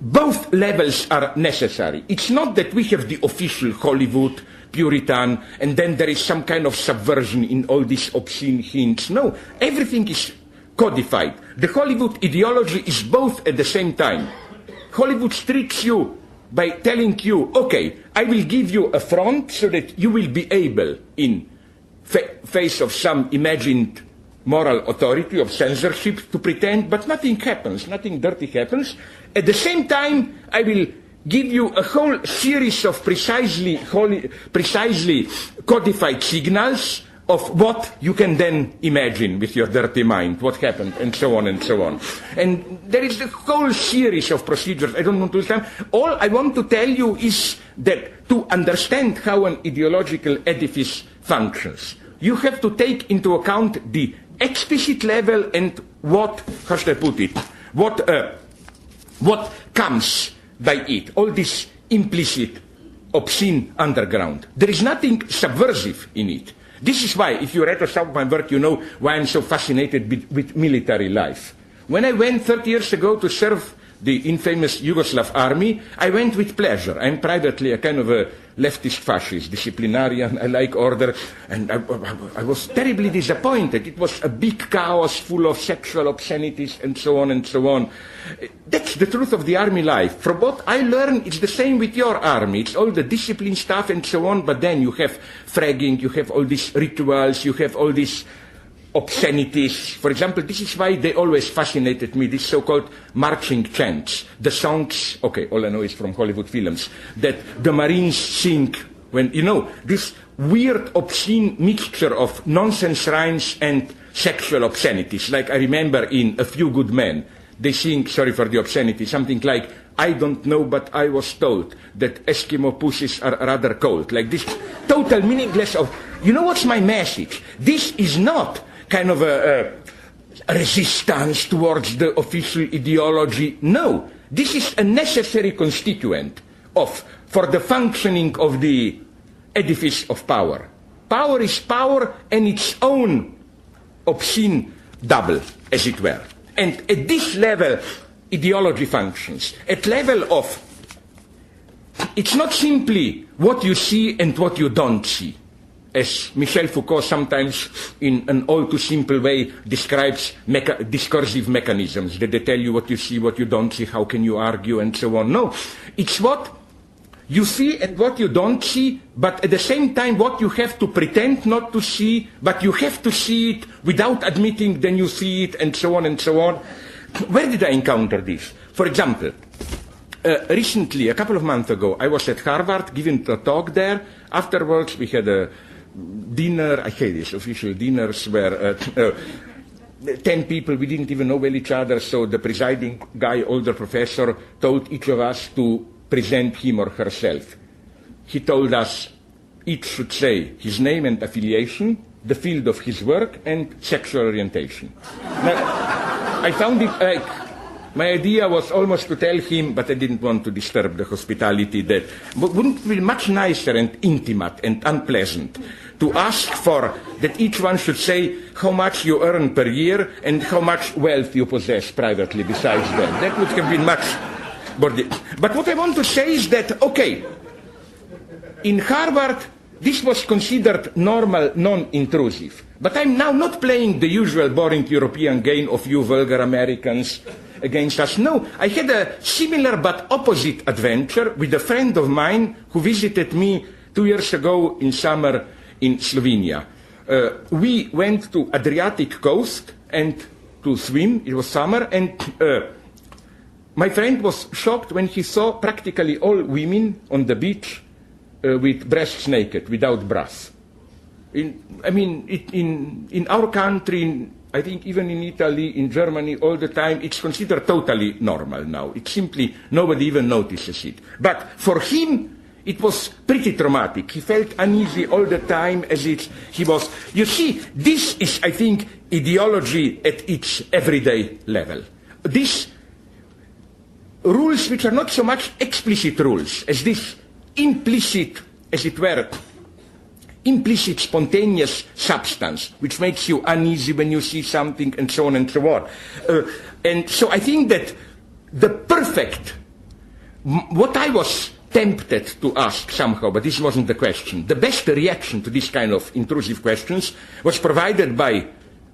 A: both levels are necessary. It's not that we have the official Hollywood, Puritan, and then there is some kind of subversion in all these obscene hints. No, everything is codified. The Hollywood ideology is both at the same time. Hollywood tricks you by telling you, okay, I will give you a front so that you will be able, in face of some imagined moral authority of censorship, to pretend, but nothing happens, nothing dirty happens. At the same time, I will give you a whole series of precisely codified signals of what you can then imagine with your dirty mind, what happened, and so on and so on. And there is a whole series of procedures. I don't want to understand. All I want to tell you is that to understand how an ideological edifice functions, you have to take into account the explicit level and what, how should I put it, what comes by it, all this implicit, obscene underground. There is nothing subversive in it. This is why, if you read some of my work, you know why I'm so fascinated with military life. When I went 30 years ago to serve the infamous Yugoslav army, I went with pleasure. I'm privately a kind of a leftist fascist, disciplinarian, I like order, and I was terribly disappointed. It was a big chaos full of sexual obscenities and so on and so on. That's the truth of the army life. From what I learned, it's the same with your army. It's all the discipline stuff and so on, but then you have fragging, you have all these rituals, you have all these obscenities. For example, this is why they always fascinated me, these so-called marching chants. The songs, okay, all I know is from Hollywood films, that the Marines sing when, you know, this weird, obscene mixture of nonsense rhymes and sexual obscenities. Like I remember in A Few Good Men, they sing, sorry for the obscenity, something like, I don't know, but I was told that Eskimo pussies are rather cold. Like this total meaningless of, you know what's my message? This is not kind of a resistance towards the official ideology. No, this is a necessary constituent for the functioning of the edifice of power. Power is power and its own obscene double, as it were. And at this level, ideology functions. At level of, it's not simply what you see and what you don't see. As Michel Foucault sometimes, in an all too simple way, describes discursive mechanisms, that they tell you what you see, what you don't see, how can you argue, and so on. No, it's what you see and what you don't see, but at the same time what you have to pretend not to see, but you have to see it without admitting then you see it, and so on and so on. Where did I encounter this? For example, recently, a couple of months ago, I was at Harvard giving a talk there. Afterwards, we had a dinner. I hate these official dinners where 10 people, we didn't even know well each other, so the presiding guy, older professor, told each of us to present him or herself. He told us each should say his name and affiliation, the field of his work, and sexual orientation. Now, I found it like, my idea was almost to tell him, but I didn't want to disturb the hospitality, that wouldn't it be much nicer and intimate and unpleasant to ask for that each one should say how much you earn per year and how much wealth you possess privately besides that. That would have been much more. But what I want to say is that, okay, in Harvard, this was considered normal, non-intrusive. But I'm now not playing the usual boring European game of you vulgar Americans against us. No, I had a similar but opposite adventure with a friend of mine who visited me 2 years ago in summer in Slovenia. We went to Adriatic coast and to swim. It was summer, and my friend was shocked when he saw practically all women on the beach with breasts naked, without bras. In our country, I think even in Italy, in Germany, all the time, it's considered totally normal now. It's simply, nobody even notices it. But for him, it was pretty traumatic. He felt uneasy all the time he was. You see, this is, I think, ideology at its everyday level. These rules which are not so much explicit rules as this implicit, as it were, implicit spontaneous substance, which makes you uneasy when you see something, and so on and so on. And so I think that the perfect, what I was tempted to ask somehow, but this wasn't the question, the best reaction to this kind of intrusive questions was provided by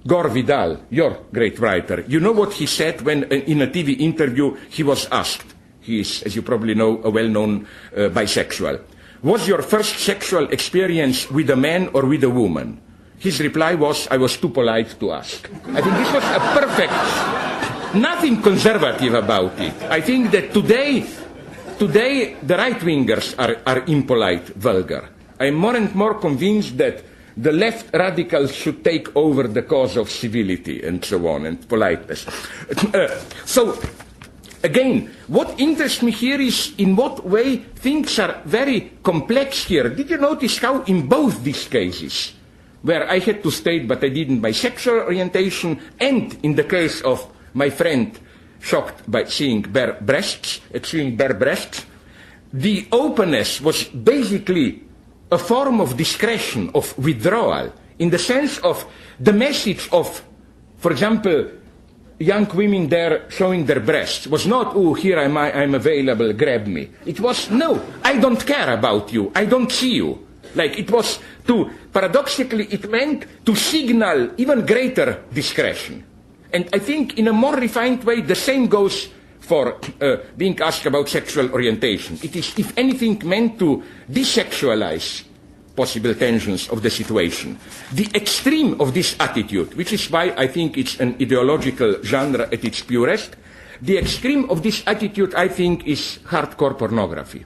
A: Gore Vidal, your great writer. You know what he said when in a TV interview he was asked? He is, as you probably know, a well-known bisexual. Was your first sexual experience with a man or with a woman? His reply was, I was too polite to ask. I think this was a perfect, nothing conservative about it. I think that today the right-wingers are impolite, vulgar. I'm more and more convinced that the left radicals should take over the cause of civility and so on, and politeness. So, again, what interests me here is in what way things are very complex here. Did you notice how in both these cases, where I had to state, but I didn't, my sexual orientation, and in the case of my friend shocked by seeing bare breasts, the openness was basically a form of discretion, of withdrawal, in the sense of the message of, for example, young women there showing their breasts was not, oh, here I'm available, grab me. It was, no, I don't care about you, I don't see you. Like it was paradoxically, it meant to signal even greater discretion. And I think in a more refined way, the same goes for being asked about sexual orientation. It is, if anything, meant to desexualize possible tensions of the situation. The extreme of this attitude, which is why I think it's an ideological genre at its purest, the extreme of this attitude, I think, is hardcore pornography.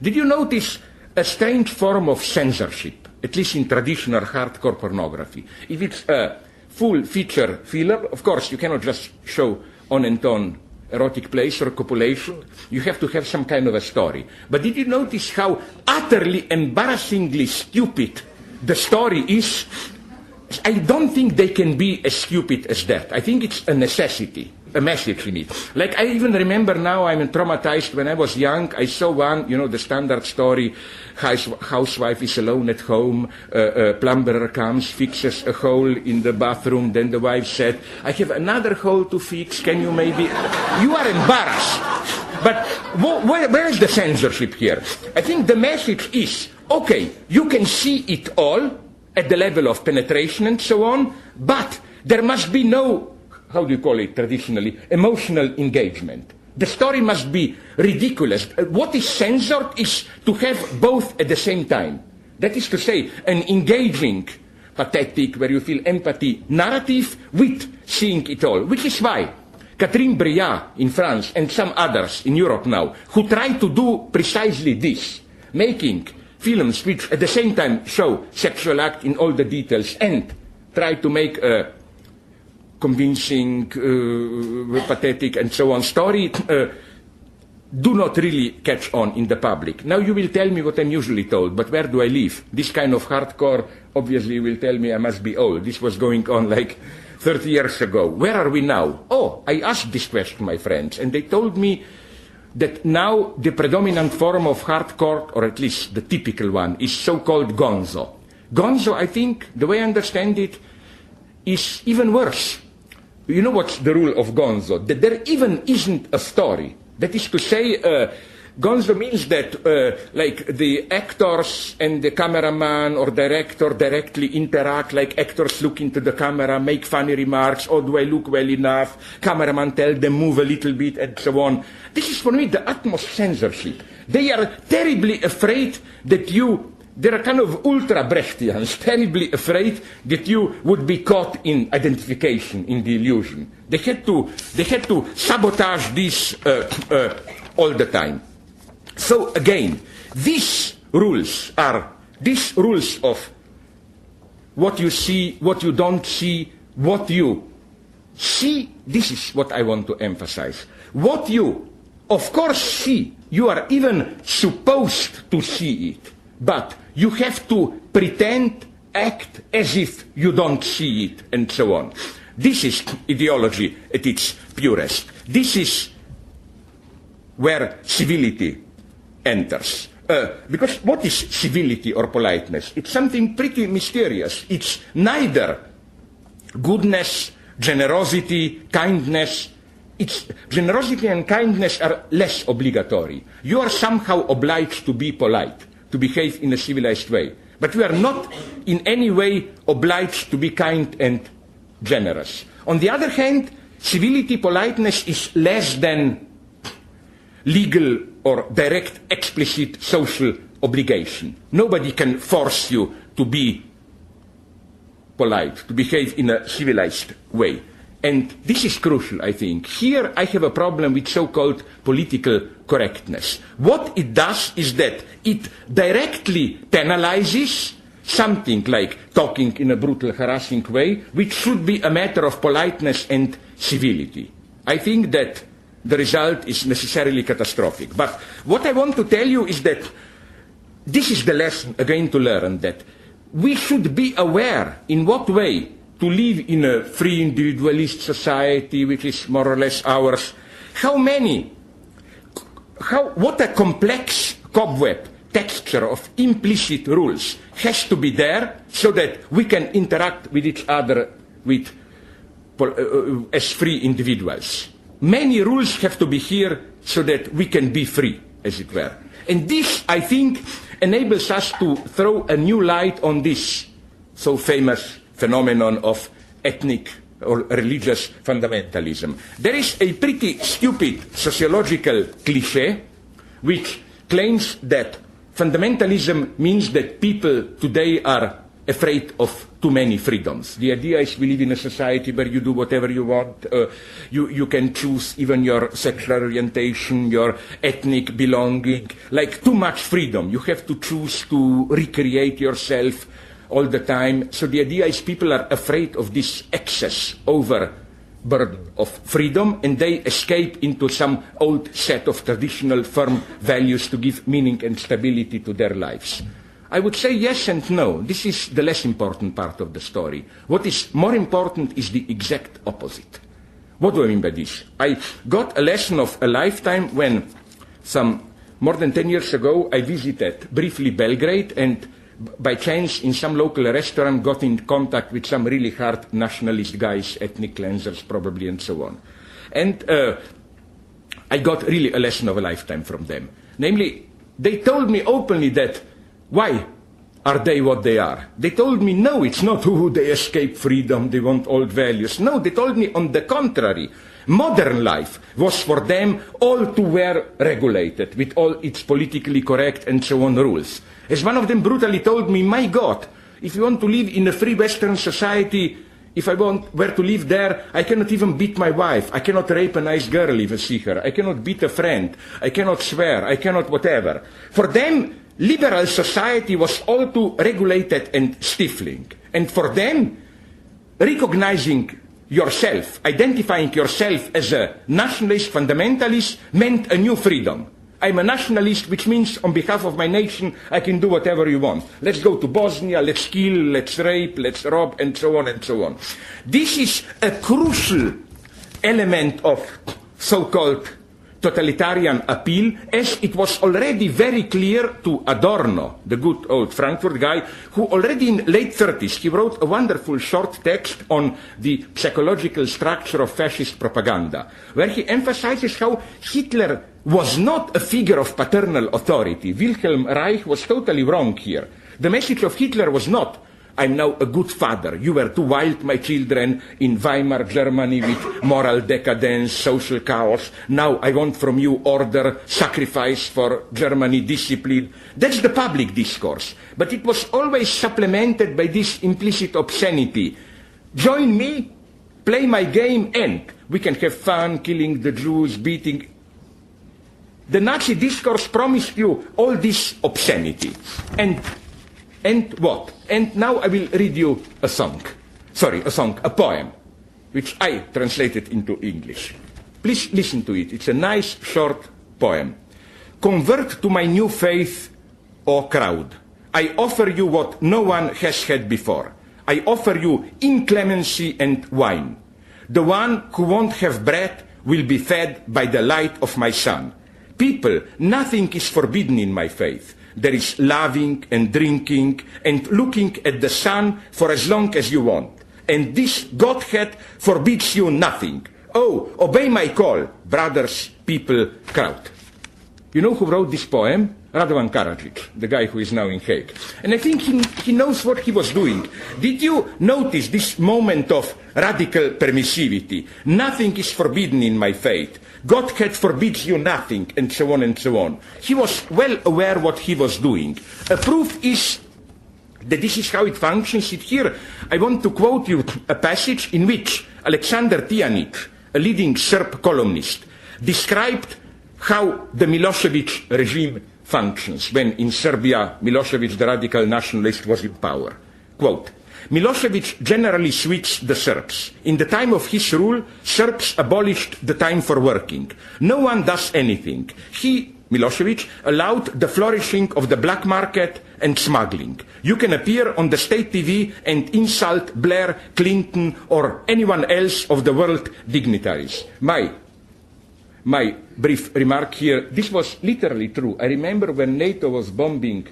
A: Did you notice a strange form of censorship, at least in traditional hardcore pornography? If it's a full feature film, of course, you cannot just show on and on erotic plays or copulation. You have to have some kind of a story. But did you notice how utterly embarrassingly stupid the story is? I don't think they can be as stupid as that. I think it's a necessity, a message in it. Like I even remember now, I'm traumatized. When I was young, I saw one, you know, the standard story, housewife is alone at home, plumber comes, fixes a hole in the bathroom, then the wife said, I have another hole to fix, can you maybe... You are embarrassed. But where is the censorship here? I think the message is, okay, you can see it all, at the level of penetration and so on, but there must be no, how do you call it traditionally, emotional engagement. The story must be ridiculous. What is censored is to have both at the same time. That is to say, an engaging, pathetic, where you feel empathy narrative with seeing it all, which is why Catherine Breillat in France and some others in Europe now, who try to do precisely this, making films which at the same time show sexual act in all the details and try to make a convincing, pathetic and so on story, do not really catch on in the public. Now you will tell me what I'm usually told, but where do I live? This kind of hardcore obviously will tell me I must be old. This was going on like 30 years ago. Where are we now? Oh, I asked this question, my friends, and they told me that now the predominant form of hardcore, or at least the typical one, is so-called gonzo. Gonzo, I think, the way I understand it, is even worse. You know what's the rule of gonzo? That there even isn't a story. That is to say, gonzo means that like the actors and the cameraman or director directly interact, like actors look into the camera, make funny remarks, oh, do I look well enough? Cameraman tell them move a little bit and so on. This is for me the utmost censorship. They are terribly afraid that they're kind of ultra-Brechtians, terribly afraid that you would be caught in identification, in the illusion. They had to sabotage this all the time. So again, these rules of what you see, what you don't see, what you see, this is what I want to emphasize. What you, of course, see, you are even supposed to see it, but you have to pretend, act as if you don't see it, and so on. This is ideology at its purest. This is where civility enters. Because what is civility or politeness? It's something pretty mysterious. It's neither goodness, generosity, kindness. Generosity and kindness are less obligatory. You are somehow obliged to be polite, to behave in a civilized way. But you are not in any way obliged to be kind and generous. On the other hand, civility, politeness is less than legal or direct, explicit social obligation. Nobody can force you to be polite, to behave in a civilized way. And this is crucial, I think. Here I have a problem with so-called political correctness. What it does is that it directly penalizes something like talking in a brutal, harassing way, which should be a matter of politeness and civility. I think that the result is necessarily catastrophic. But what I want to tell you is that this is the lesson, again, to learn, that we should be aware in what way to live in a free individualist society, which is more or less ours. What a complex cobweb texture of implicit rules has to be there so that we can interact with each other as free individuals. Many rules have to be here so that we can be free, as it were. And this, I think, enables us to throw a new light on this so famous phenomenon of ethnic or religious fundamentalism. There is a pretty stupid sociological cliché which claims that fundamentalism means that people today are afraid of too many freedoms. The idea is we live in a society where you do whatever you want. You can choose even your sexual orientation, your ethnic belonging. Like too much freedom. You have to choose to recreate yourself all the time. So the idea is people are afraid of this excess overburden of freedom, and they escape into some old set of traditional firm values to give meaning and stability to their lives. I would say yes and no. This is the less important part of the story. What is more important is the exact opposite. What do I mean by this? I got a lesson of a lifetime when some more than 10 years ago I visited briefly Belgrade, and by chance in some local restaurant got in contact with some really hard nationalist guys, ethnic cleansers probably, and so on. And I got really a lesson of a lifetime from them. Namely, they told me openly that why are they what they are? They told me, no, it's not who they escape freedom, they want old values. No, they told me on the contrary. Modern life was for them all too well regulated with all its politically correct and so on rules. As one of them brutally told me, my God, if you want to live in a free Western society, if I were to live there, I cannot even beat my wife. I cannot rape a nice girl if I see her. I cannot beat a friend. I cannot swear. I cannot whatever. For them, liberal society was all too regulated and stifling. And for them, recognizing yourself, identifying yourself as a nationalist fundamentalist meant a new freedom. I'm a nationalist, which means on behalf of my nation, I can do whatever you want. Let's go to Bosnia, let's kill, let's rape, let's rob, and so on and so on. This is a crucial element of so-called totalitarian appeal, as it was already very clear to Adorno, the good old Frankfurt guy, who already in late 30s, he wrote a wonderful short text on the psychological structure of fascist propaganda, where he emphasizes how Hitler was not a figure of paternal authority. Wilhelm Reich was totally wrong here. The message of Hitler was not, I'm now a good father. You were too wild, my children, in Weimar Germany with moral decadence, social chaos. Now I want from you order, sacrifice for Germany, discipline. That's the public discourse. But it was always supplemented by this implicit obscenity. Join me, play my game, and we can have fun, killing the Jews, beating. The Nazi discourse promised you all this obscenity. And what? And now I will read you a poem, which I translated into English. Please listen to it. It's a nice, short poem. Convert to my new faith, O crowd. I offer you what no one has had before. I offer you inclemency and wine. The one who won't have bread will be fed by the light of my sun. People, nothing is forbidden in my faith. There is loving and drinking and looking at the sun for as long as you want. And this Godhead forbids you nothing. Oh, obey my call, brothers, people, crowd. You know who wrote this poem? Radovan Karadzic, the guy who is now in Hague. And I think he knows what he was doing. Did you notice this moment of radical permissivity? Nothing is forbidden in my faith. Godhead forbids you nothing, and so on and so on. He was well aware what he was doing. A proof is that this is how it functions. Here, I want to quote you a passage in which Alexander Tijanic, a leading Serb columnist, described how the Milosevic regime functions when in Serbia Milosevic, the radical nationalist, was in power. Quote, Milosevic generally switched the Serbs. In the time of his rule, Serbs abolished the time for working. No one does anything. He, Milosevic, allowed the flourishing of the black market and smuggling. You can appear on the state TV and insult Blair, Clinton, or anyone else of the world dignitaries. My brief remark here, this was literally true. I remember when NATO was bombing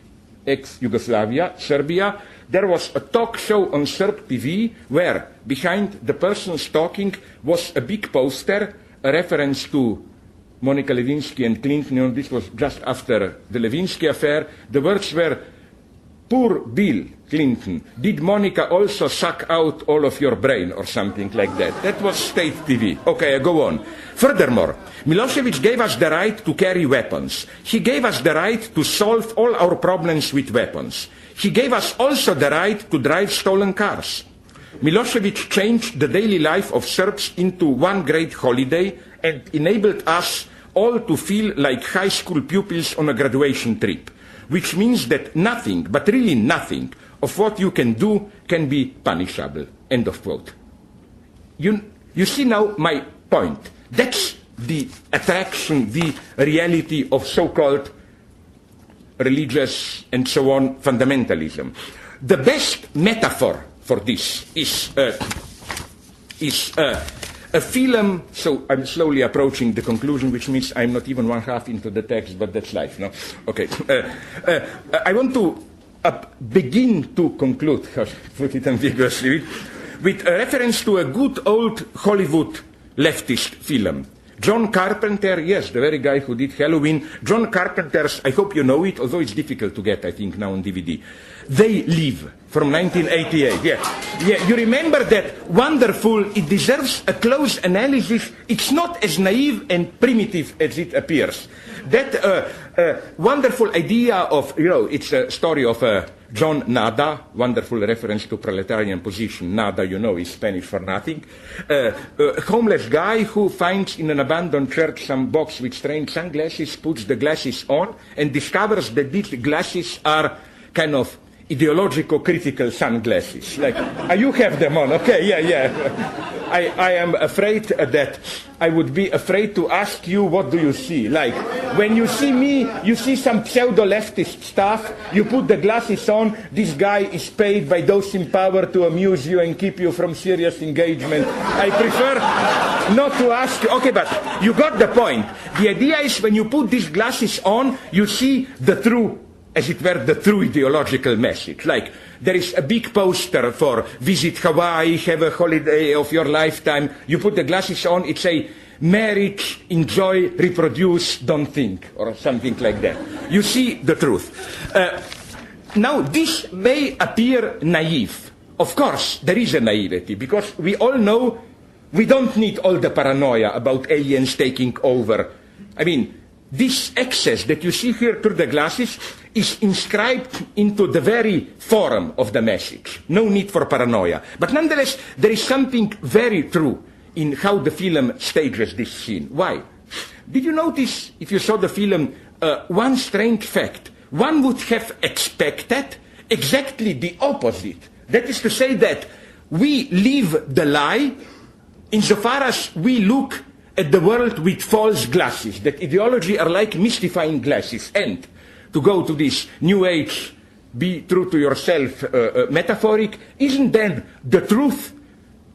A: ex-Yugoslavia, Serbia, there was a talk show on Serb TV where behind the persons talking was a big poster, a reference to Monica Lewinsky and Clinton. You know, this was just after the Lewinsky affair. The words were, poor Bill Clinton, did Monica also suck out all of your brain or something like that? That was state TV. Okay, I go on. Furthermore, Milosevic gave us the right to carry weapons. He gave us the right to solve all our problems with weapons. He gave us also the right to drive stolen cars. Milosevic changed the daily life of Serbs into one great holiday and enabled us all to feel like high school pupils on a graduation trip, which means that nothing, but really nothing, of what you can do can be punishable. End of quote. You see now my point. That's the attraction, the reality of so-called religious and so on fundamentalism. The best metaphor for this is a film. So I'm slowly approaching the conclusion, which means I'm not even one half into the text, but that's life, no? Okay. I want to begin to conclude, put it ambiguously, with a reference to a good old Hollywood leftist film. John Carpenter, yes, the very guy who did Halloween. John Carpenter's, I hope you know it, although it's difficult to get, I think, now on DVD. They Live, from 1988. Yeah, you remember that wonderful, it deserves a close analysis. It's not as naive and primitive as it appears. That wonderful idea of, it's a story of John Nada, wonderful reference to proletarian position. Nada, is Spanish for nothing. A homeless guy who finds in an abandoned church some box with strange sunglasses, puts the glasses on, and discovers that these glasses are kind of ideological critical sunglasses. Like, you have them on. Okay, yeah. I am afraid that I would be afraid to ask you, what do you see? Like, when you see me, you see some pseudo-leftist stuff, you put the glasses on, this guy is paid by those in power to amuse you and keep you from serious engagement. I prefer not to ask you. Okay, but you got the point. The idea is when you put these glasses on, you see the true, as it were, the true ideological message. Like, there is a big poster for visit Hawaii, have a holiday of your lifetime. You put the glasses on, it say, marriage, enjoy, reproduce, don't think, or something like that. You see the truth. Now, this may appear naive. Of course, there is a naivety, because we all know we don't need all the paranoia about aliens taking over. I mean, this excess that you see here through the glasses is inscribed into the very form of the message. No need for paranoia. But nonetheless, there is something very true in how the film stages this scene. Why? Did you notice, if you saw the film, one strange fact? One would have expected exactly the opposite. That is to say that we live the lie insofar as we look at the world with false glasses, that ideology are like mystifying glasses. And to go to this new age, be true to yourself metaphoric, isn't then the truth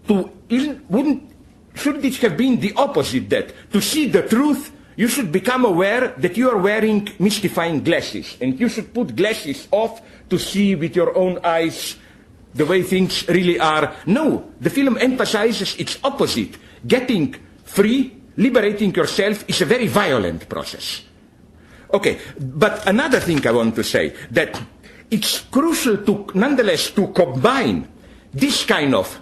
A: shouldn't it have been the opposite, that to see the truth, you should become aware that you are wearing mystifying glasses, and you should put glasses off to see with your own eyes the way things really are? No, the film emphasizes its opposite. Getting free, liberating yourself is a very violent process. Okay, but another thing I want to say, that it's crucial to, nonetheless, to combine this kind of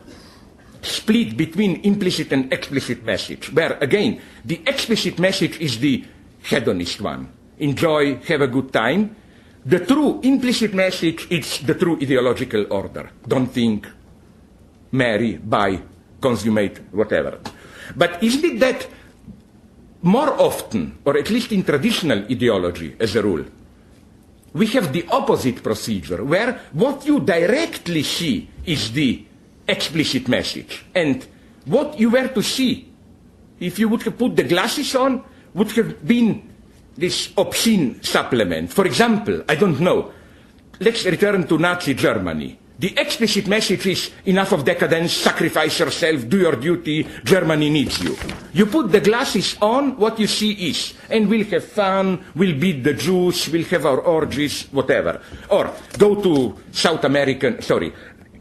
A: split between implicit and explicit message, where, again, the explicit message is the hedonist one. Enjoy, have a good time. The true implicit message is the true ideological order. Don't think, marry, buy, consummate, whatever. But isn't it that more often, or at least in traditional ideology as a rule, we have the opposite procedure, where what you directly see is the explicit message, and what you were to see, if you would have put the glasses on, would have been this obscene supplement. For example, I don't know, let's return to Nazi Germany. The explicit message is enough of decadence, sacrifice yourself, do your duty, Germany needs you. You put the glasses on, what you see is, and we'll have fun, we'll beat the Jews, we'll have our orgies, whatever. Or go to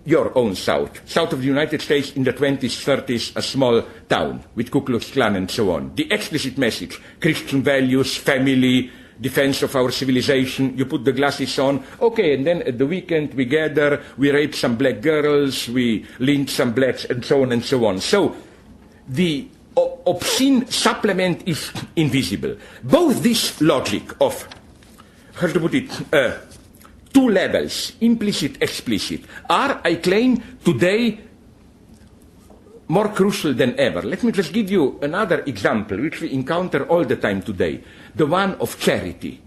A: your own south of the United States in the 20s, 30s, a small town with Ku Klux Klan and so on. The explicit message, Christian values, family, defense of our civilization. You put the glasses on, okay, and then at the weekend we gather, we rape some black girls, we lynch some blacks, and so on and so on. So the obscene supplement is invisible. Both this logic of, how to put it, two levels, implicit, explicit, are, I claim, today more crucial than ever. Let me just give you another example, which we encounter all the time today, the one of charity.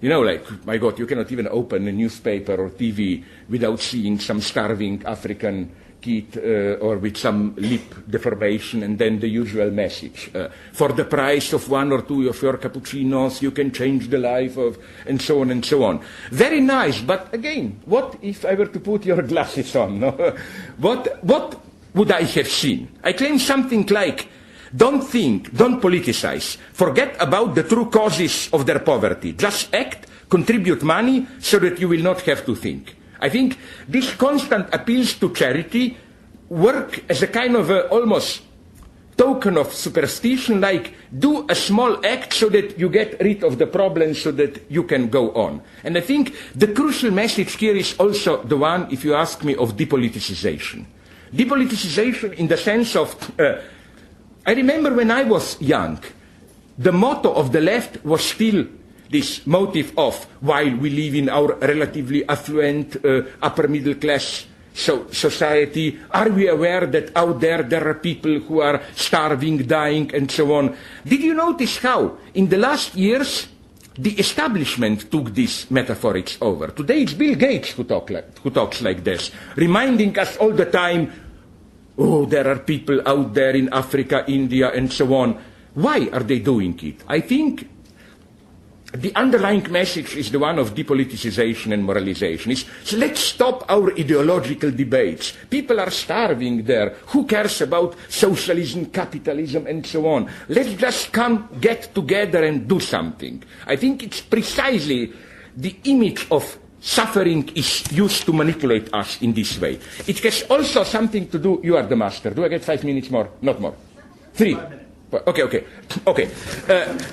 A: You know, like, my God, you cannot even open a newspaper or TV without seeing some starving African kid or with some lip deformation, and then the usual message. For the price of one or two of your cappuccinos, you can change the life of, and so on and so on. Very nice, but again, what if I were to put your glasses on? No? What would I have seen? I claim something like, don't think, don't politicize, forget about the true causes of their poverty, just act, contribute money so that you will not have to think. I think these constant appeals to charity work as a kind of almost token of superstition, like do a small act so that you get rid of the problem so that you can go on. And I think the crucial message here is also the one, if you ask me, of depoliticization. Depoliticization in the sense of, I remember when I was young, the motto of the left was still this motive of, while we live in our relatively affluent upper middle class society, are we aware that out there are people who are starving, dying, and so on? Did you notice how, in the last years, the establishment took these metaphorics over? Today it's Bill Gates who talks like this, reminding us all the time, oh, there are people out there in Africa, India, and so on. Why are they doing it? I think the underlying message is the one of depoliticization and moralization. So let's stop our ideological debates. People are starving there. Who cares about socialism, capitalism, and so on? Let's just get together and do something. I think it's precisely the image of suffering is used to manipulate us in this way. It has also something to do, you are the master. Do I get 5 minutes more? Not more. 3. Okay.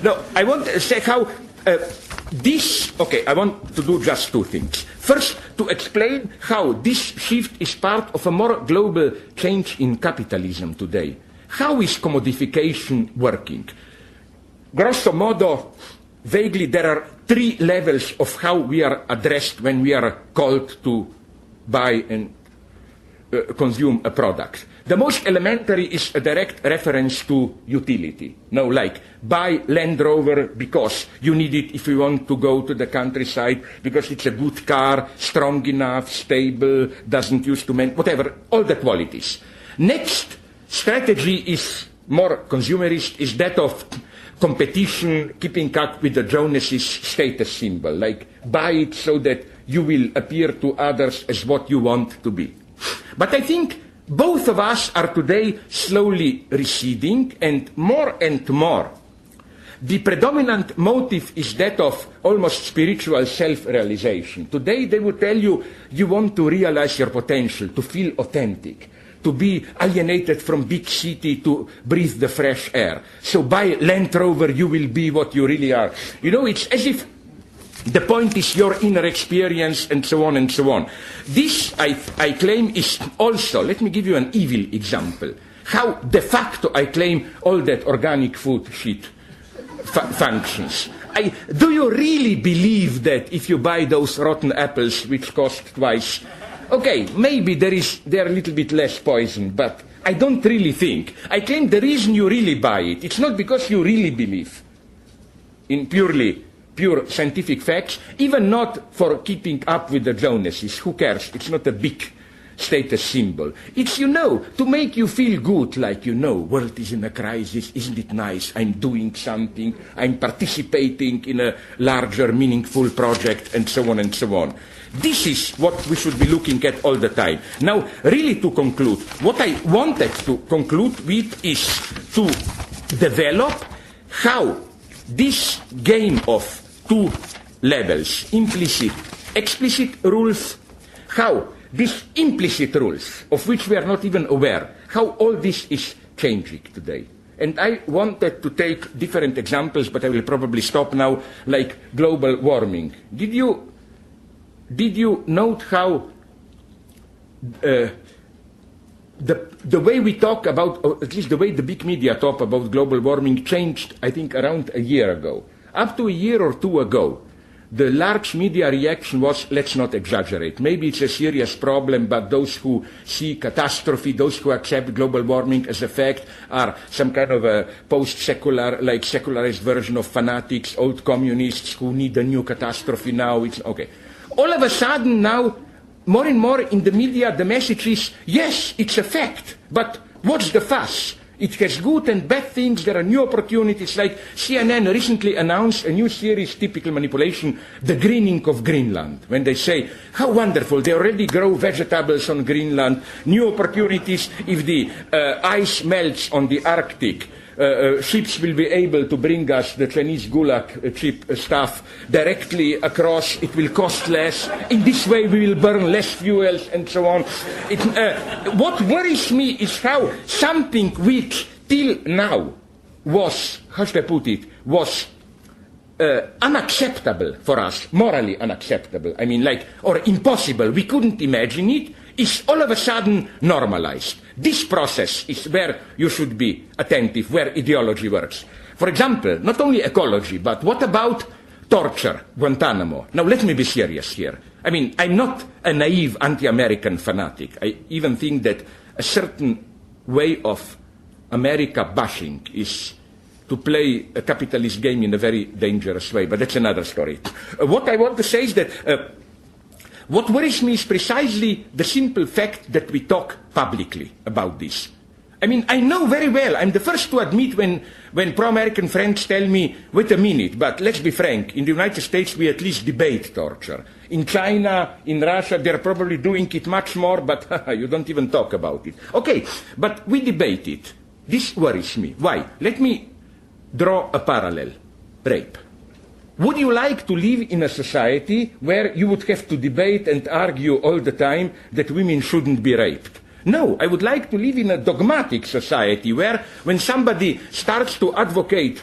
A: No, I want to say how I want to do just two things. First, to explain how this shift is part of a more global change in capitalism today. How is commodification working? Grosso modo, vaguely, there are three levels of how we are addressed when we are called to buy and consume a product. The most elementary is a direct reference to utility. No, like buy Land Rover because you need it if you want to go to the countryside, because it's a good car, strong enough, stable, doesn't use too many, whatever, all the qualities. Next strategy is more consumerist, is that of competition, keeping up with the Joneses status symbol, like buy it so that you will appear to others as what you want to be. But I think both of us are today slowly receding, and more, the predominant motive is that of almost spiritual self-realization. Today they would tell you, you want to realize your potential, to feel authentic, to be alienated from big city, to breathe the fresh air. So by Land Rover you will be what you really are. You know, it's as if the point is your inner experience, and so on and so on. This, I claim, is also, let me give you an evil example, how de facto I claim all that organic food shit functions. Do you really believe that if you buy those rotten apples, which cost twice, okay, maybe they're a little bit less poison, but I don't really think. I claim the reason you really buy it, it's not because you really believe in pure scientific facts, even not for keeping up with the Joneses. Who cares? It's not a big status symbol. It's, to make you feel good, like, world is in a crisis, isn't it nice? I'm doing something, I'm participating in a larger, meaningful project, and so on and so on. This is what we should be looking at all the time. Now, really to conclude, what I wanted to conclude with is to develop how this game of two levels, implicit, explicit rules, how these implicit rules, of which we are not even aware, how all this is changing today. And I wanted to take different examples, but I will probably stop now, like global warming. Did you note how the way we talk about, or at least the way the big media talk about global warming changed, I think, around a year ago. Up to a year or two ago, the large media reaction was, let's not exaggerate. Maybe it's a serious problem, but those who see catastrophe, those who accept global warming as a fact, are some kind of a post-secular, like secularized version of fanatics, old communists who need a new catastrophe now. It's okay. All of a sudden now, more and more in the media, the message is, yes, it's a fact, but what's the fuss? It has good and bad things. There are new opportunities. Like CNN recently announced a new series, typical manipulation, The Greening of Greenland. When they say, how wonderful, they already grow vegetables on Greenland. New opportunities if the ice melts on the Arctic. Ships will be able to bring us the Chinese gulag cheap stuff directly across. It will cost less. In this way, we will burn less fuels and so on. What worries me is how something which till now was, how should I put it, was unacceptable for us, morally unacceptable. I mean, or impossible. We couldn't imagine it. Is all of a sudden normalized. This process is where you should be attentive, where ideology works. For example, not only ecology, but what about torture, Guantanamo? Now let me be serious here. I mean, I'm not a naive anti-American fanatic. I even think that a certain way of America bashing is to play a capitalist game in a very dangerous way, but that's another story. What I want to say is that what worries me is precisely the simple fact that we talk publicly about this. I mean, I know very well, I'm the first to admit when pro-American friends tell me, wait a minute, but let's be frank, in the United States we at least debate torture. In China, in Russia, they're probably doing it much more, but you don't even talk about it. Okay, but we debate it. This worries me. Why? Let me draw a parallel. Rape. Would you like to live in a society where you would have to debate and argue all the time that women shouldn't be raped? No, I would like to live in a dogmatic society where when somebody starts to advocate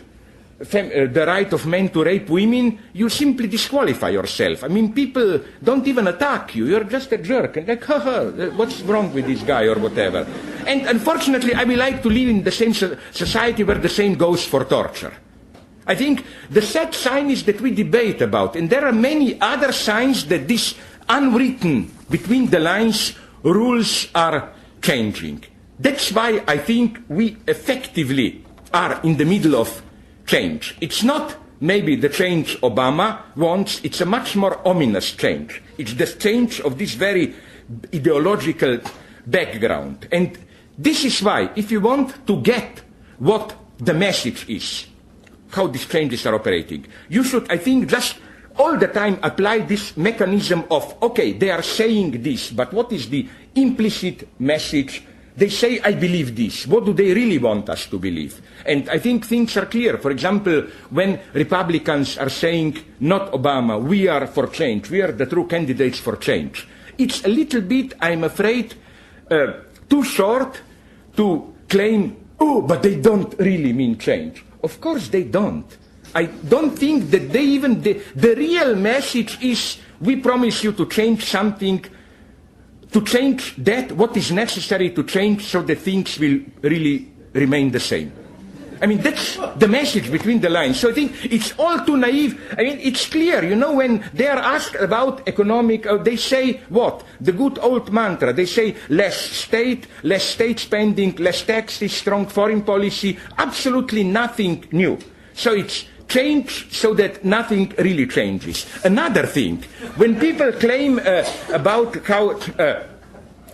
A: the right of men to rape women, you simply disqualify yourself. I mean, people don't even attack you. You're just a jerk. And like, what's wrong with this guy or whatever? And unfortunately, I would like to live in the same society where the same goes for torture. I think the sad sign is that we debate about, and there are many other signs that this unwritten, between the lines, rules are changing. That's why I think we effectively are in the middle of change. It's not maybe the change Obama wants, it's a much more ominous change. It's the change of this very ideological background. And this is why, if you want to get what the message is, how these changes are operating, you should, I think, just all the time apply this mechanism of, okay, they are saying this, but what is the implicit message? They say, I believe this. What do they really want us to believe? And I think things are clear. For example, when Republicans are saying, not Obama, we are for change, we are the true candidates for change, it's a little bit, I'm afraid, too short to claim, oh, but they don't really mean change. Of course they don't. I don't think that they even, the real message is, we promise you to change something, to change that, what is necessary to change so that things will really remain the same. I mean, that's the message between the lines. So I think it's all too naive. I mean, it's clear, you know, when they are asked about economic, they say what? The good old mantra. They say less state spending, less taxes, strong foreign policy, absolutely nothing new. So it's change so that nothing really changes. Another thing, when people claim about how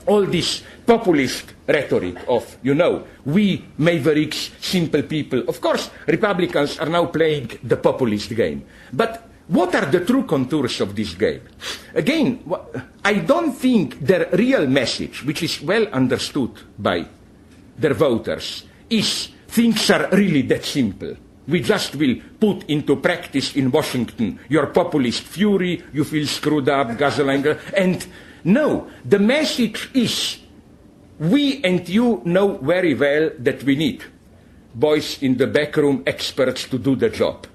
A: all this populist rhetoric of, you know, we mavericks, simple people, of course, Republicans are now playing the populist game. But what are the true contours of this game? Again, I don't think their real message, which is well understood by their voters, is things are really that simple. We just will put into practice in Washington your populist fury, you feel screwed up, gasoline, and no, the message is, we and you know very well that we need boys in the backroom experts to do the job.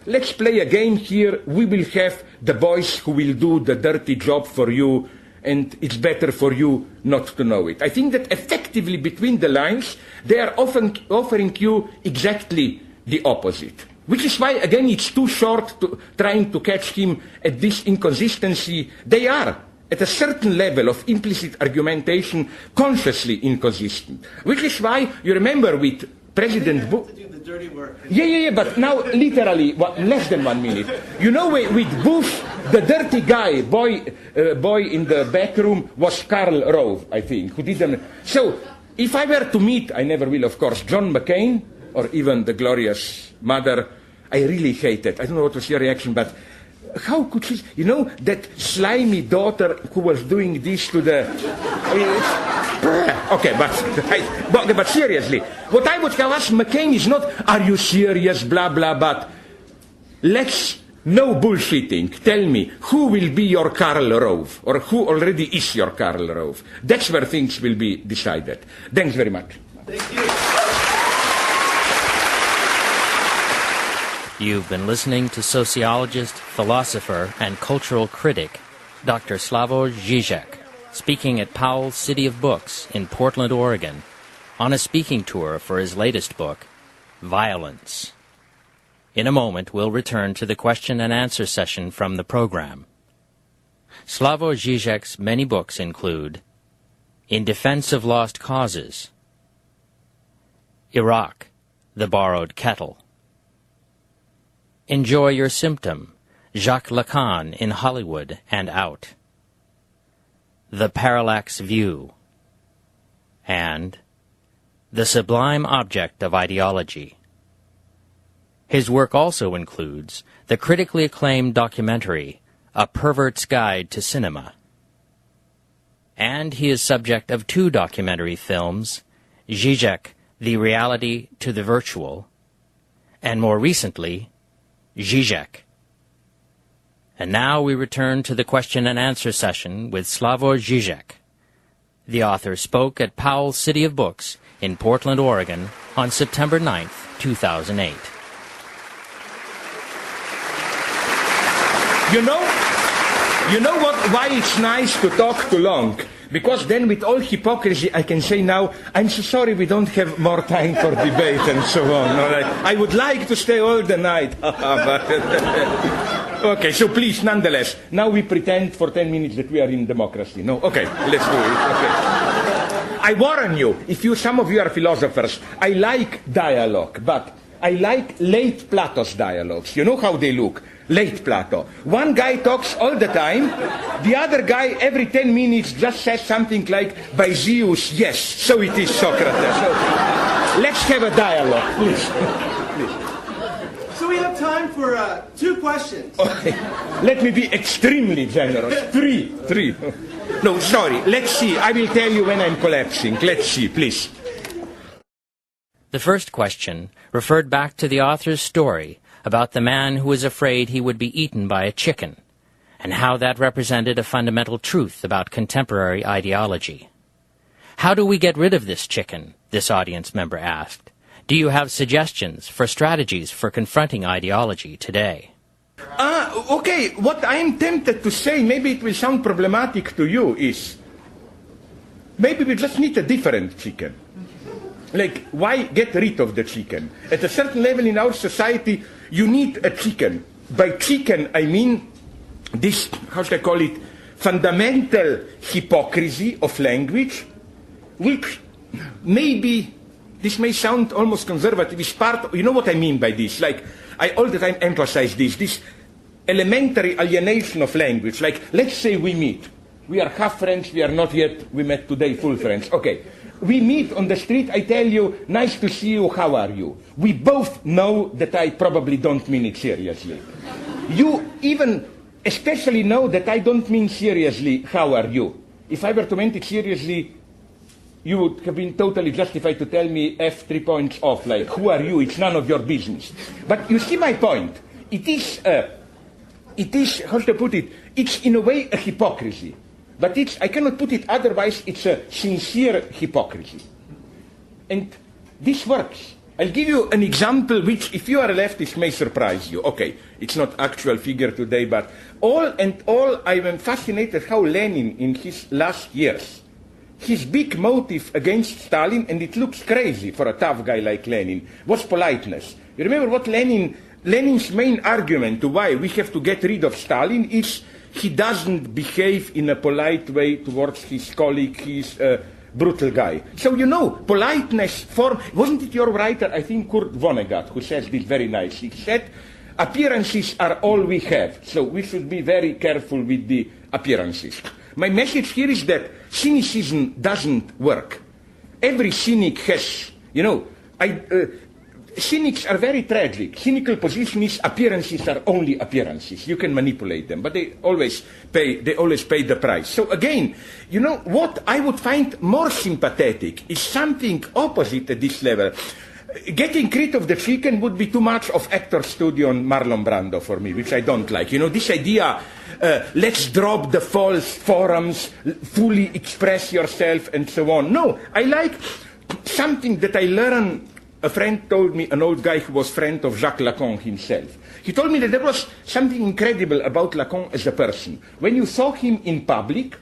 A: Let's play a game here. We will have the boys who will do the dirty job for you, and it's better for you not to know it. I think that effectively between the lines, they are often offering you exactly the opposite. Which is why, again, it's too short to trying to catch him at this inconsistency. They are, at a certain level of implicit argumentation, consciously inconsistent. Which is why, you remember with President Bush... dirty work. Yeah, but now literally less than 1 minute. You know, with Bush, the dirty guy, boy in the back room was Karl Rove, I think, who didn't... So, if I were to meet, I never will, of course, John McCain, or even the glorious mother, I really hate it. I don't know what was your reaction, but how could she... You know, that slimy daughter who was doing this to the... Okay, but seriously, what I would ask McCain is not, are you serious, blah, blah, but let's, no bullshitting. Tell me, who will be your Karl Rove, or who already is your Karl Rove? That's where things will be decided. Thanks very much.
B: Thank you. You've been listening to sociologist, philosopher, and cultural critic, Dr. Slavoj Žižek, speaking at Powells City of Books in Portland, Oregon, on a speaking tour for his latest book, Violence. In a moment, we'll return to the question and answer session from the program. Slavoj Žižek's many books include In Defense of Lost Causes, Iraq, The Borrowed Kettle, Enjoy Your Symptom, Jacques Lacan in Hollywood and Out, The Parallax View, and The Sublime Object of Ideology. His work also includes the critically acclaimed documentary, A Pervert's Guide to Cinema. And he is subject of 2 documentary films, Žižek, The Reality to the Virtual, and more recently, Žižek. And now we return to the question and answer session with Slavoj Žižek. The author spoke at Powells City of Books in Portland, Oregon on September 9th, 2008.
A: You know why it's nice to talk too long? Because then with all hypocrisy I can say now, I'm so sorry we don't have more time for debate and so on. No, I would like to stay all the night. Okay, so please, nonetheless, now we pretend for 10 minutes that we are in democracy. No? Okay, let's do it. Okay. I warn you, some of you are philosophers, I like dialogue, but I like late Plato's dialogues. You know how they look? Late Plato. One guy talks all the time, the other guy every 10 minutes just says something like, by Zeus, yes, so it is, Socrates. So, let's have a dialogue, please.
C: So we have time for 2 questions.
A: Okay. Let me be extremely generous. 3. No, sorry, let's see. I will tell you when I'm collapsing. Let's see, please.
B: The first question referred back to the author's story about the man who was afraid he would be eaten by a chicken, and how that represented a fundamental truth about contemporary ideology. How do we get rid of this chicken? This audience member asked. Do you have suggestions for strategies for confronting ideology today?
A: Okay, what I'm tempted to say, maybe it will sound problematic to you, is maybe we just need a different chicken. Like, why get rid of the chicken? At a certain level in our society, you need a chicken. By chicken, I mean this, how should I call it, fundamental hypocrisy of language, which maybe, this may sound almost conservative, is part, you know what I mean by this? Like, I all the time emphasize this elementary alienation of language. Like, let's say we meet. We are half friends, we are not yet, we met today full friends. Okay. We meet on the street, I tell you, nice to see you, how are you? We both know that I probably don't mean it seriously. You even especially know that I don't mean seriously, how are you? If I were to mean it seriously, you would have been totally justified to tell me F 3 points off, like, who are you? It's none of your business. But you see my point. It is, how to put it, it's in a way a hypocrisy. But I cannot put it otherwise, it's a sincere hypocrisy. And this works. I'll give you an example which, if you are a leftist, may surprise you. Okay, it's not actual figure today, but all I am fascinated how Lenin, in his last years, his big motive against Stalin, and it looks crazy for a tough guy like Lenin, was politeness. You remember what Lenin's main argument to why we have to get rid of Stalin is he doesn't behave in a polite way towards his colleague, he's a brutal guy. So you know, politeness wasn't it your writer, I think Kurt Vonnegut, who says this very nicely. He said, appearances are all we have, so we should be very careful with the appearances. My message here is that cynicism doesn't work. Every cynic has, cynics are very tragic. Cynical position is appearances are only appearances. You can manipulate them, but they always pay the price. So again, what I would find more sympathetic is something opposite at this level. Getting rid of the chicken would be too much of actor studio on Marlon Brando for me, which I don't like. This idea, let's drop the false forums, fully express yourself, and so on. No, I like something that I learned. A friend told me, an old guy who was friend of Jacques Lacan himself. He told me that there was something incredible about Lacan as a person. When you saw him in public,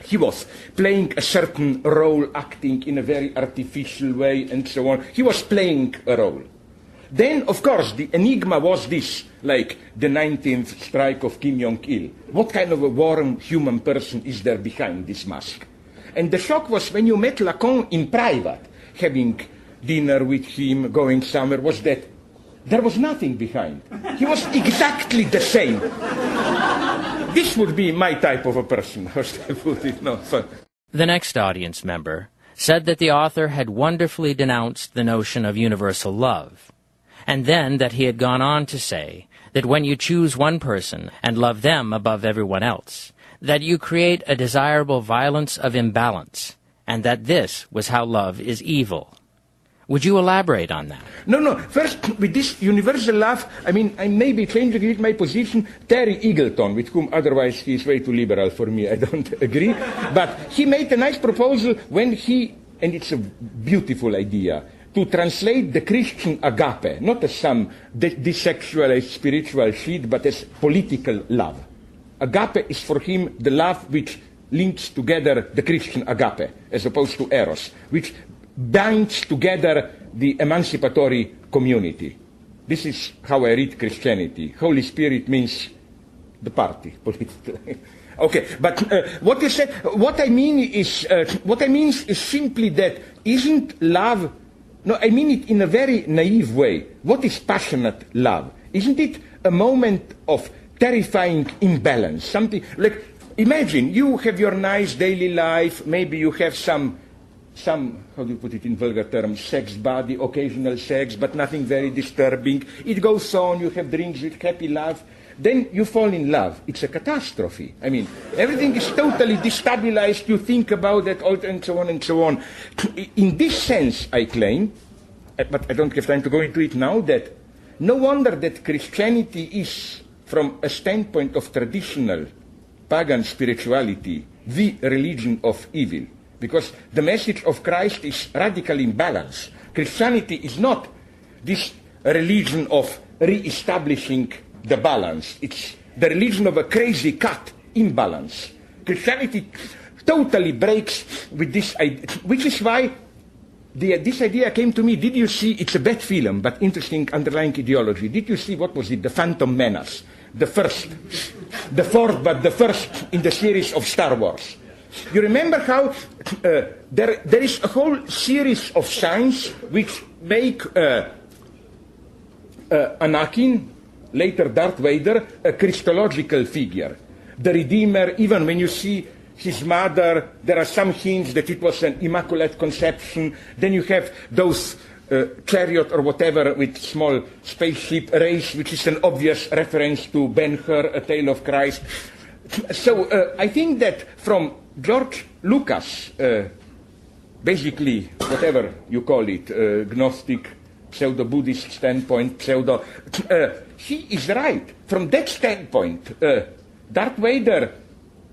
A: he was playing a certain role, acting in a very artificial way, and so on. He was playing a role. Then, of course, the enigma was this, like the 19th strike of Kim Jong-il. What kind of a warm human person is there behind this mask? And the shock was when you met Lacan in private, having dinner with him, going somewhere, was that there was nothing behind. He was exactly the same. This would be my type of a person. How should I put it? No, fun.
B: The next audience member said that the author had wonderfully denounced the notion of universal love, and then that he had gone on to say that when you choose one person and love them above everyone else, that you create a desirable violence of imbalance, and that this was how love is evil. Would you elaborate on that?
A: No. First, with this universal love, I may be changing a bit my position. Terry Eagleton, with whom otherwise he is way too liberal for me, I don't agree. But he made a nice proposal when and it's a beautiful idea, to translate the Christian agape, not as some desexualized spiritual shit, but as political love. Agape is for him the love which links together the Christian agape, as opposed to eros, which binds together the emancipatory community. This is how I read Christianity. Holy Spirit means the party, politically. Okay, but what you said, what I mean is simply that isn't love, no, I mean it in a very naive way. What is passionate love? Isn't it a moment of terrifying imbalance? Something like, imagine you have your nice daily life, maybe you have some, how do you put it in vulgar terms, sex body, occasional sex, but nothing very disturbing. It goes on, you have drinks with happy laugh. Then you fall in love. It's a catastrophe. Everything is totally destabilized. You think about it, and so on and so on. In this sense, I claim, but I don't have time to go into it now, that no wonder that Christianity is, from a standpoint of traditional pagan spirituality, the religion of evil. Because the message of Christ is radical imbalance. Christianity is not this religion of re-establishing the balance. It's the religion of a crazy cut imbalance. Christianity totally breaks with this idea, which is why this idea came to me. Did you see, it's a bad film, but interesting underlying ideology. Did you see, what was it, The Phantom Menace? The fourth, but the first in the series of Star Wars. You remember how there is a whole series of signs which make Anakin, later Darth Vader, a Christological figure. The Redeemer, even when you see his mother, there are some hints that it was an immaculate conception. Then you have those chariot or whatever with small spaceship race, which is an obvious reference to Ben-Hur, A Tale of Christ. So I think that from George Lucas, basically, whatever you call it, Gnostic, pseudo-Buddhist standpoint, he is right. From that standpoint, Darth Vader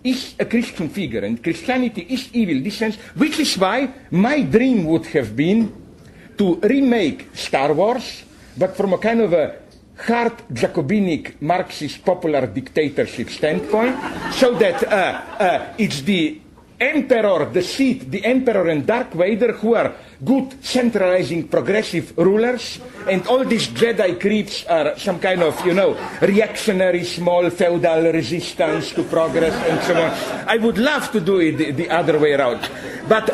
A: is a Christian figure, and Christianity is evil in this sense, which is why my dream would have been to remake Star Wars, but from a kind of a hard Jacobinic Marxist popular dictatorship standpoint, so that it's the Emperor, the Sith, the Emperor and Darth Vader who are good centralizing progressive rulers, and all these Jedi creeps are some kind of, reactionary small feudal resistance to progress and so on. I would love to do it the other way around. But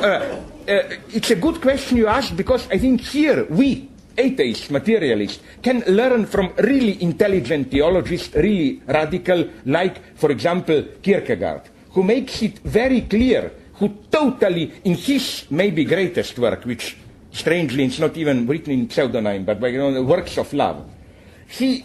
A: it's a good question you asked, because I think here we, atheists, materialists, can learn from really intelligent theologists, really radical, like, for example, Kierkegaard, who makes it very clear, who totally, in his maybe greatest work, which strangely it's not even written in pseudonym, but by works of love, he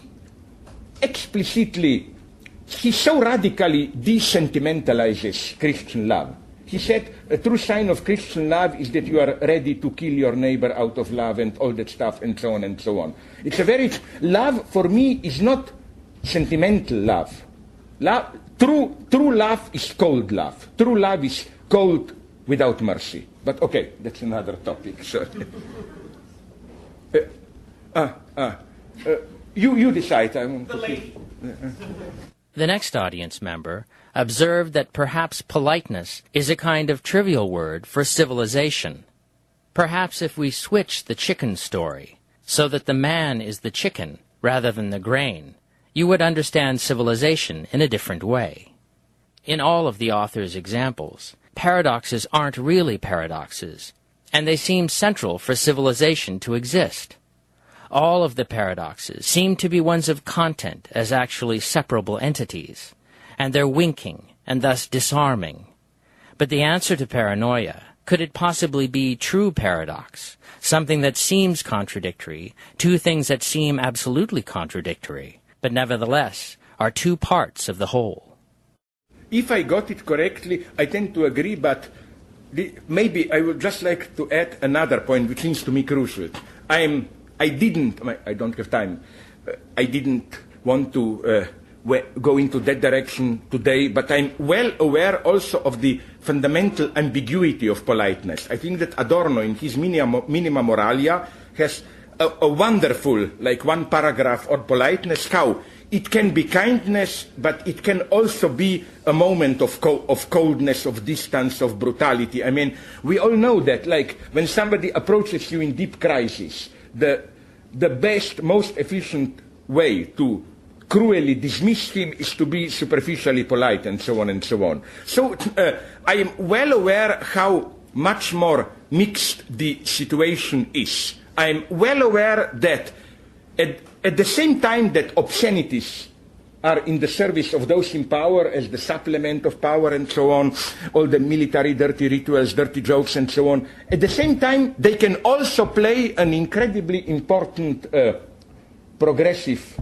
A: so radically desentimentalizes Christian love. He said a true sign of Christian love is that you are ready to kill your neighbor out of love and all that stuff and so on and so on. It's a very, love for me is not sentimental love. True love is cold love. True love is cold without mercy. But okay, that's another topic. So. You decide.
B: The next audience member observed that perhaps politeness is a kind of trivial word for civilization. Perhaps if we switch the chicken story so that the man is the chicken rather than the grain, you would understand civilization in a different way. In all of the author's examples, paradoxes aren't really paradoxes, and they seem central for civilization to exist. All of the paradoxes seem to be ones of content as actually separable entities, and they're winking and thus disarming. But the answer to paranoia, could it possibly be true paradox, something that seems contradictory, two things that seem absolutely contradictory, but nevertheless are two parts of the whole?
A: If I got it correctly, I tend to agree, but maybe I would just like to add another point, which seems to me crucial. I don't have time. I didn't want to go into that direction today, but I'm well aware also of the fundamental ambiguity of politeness. I think that Adorno, in his Minima Moralia, has a wonderful, like one paragraph on politeness, how it can be kindness, but it can also be a moment of coldness, of distance, of brutality. I mean, we all know that, like, when somebody approaches you in deep crisis, the best, most efficient way to cruelly dismiss him is to be superficially polite, and so on and so on. So I am well aware how much more mixed the situation is. I am well aware that at the same time that obscenities are in the service of those in power as the supplement of power and so on, all the military dirty rituals, dirty jokes and so on, at the same time they can also play an incredibly important progressive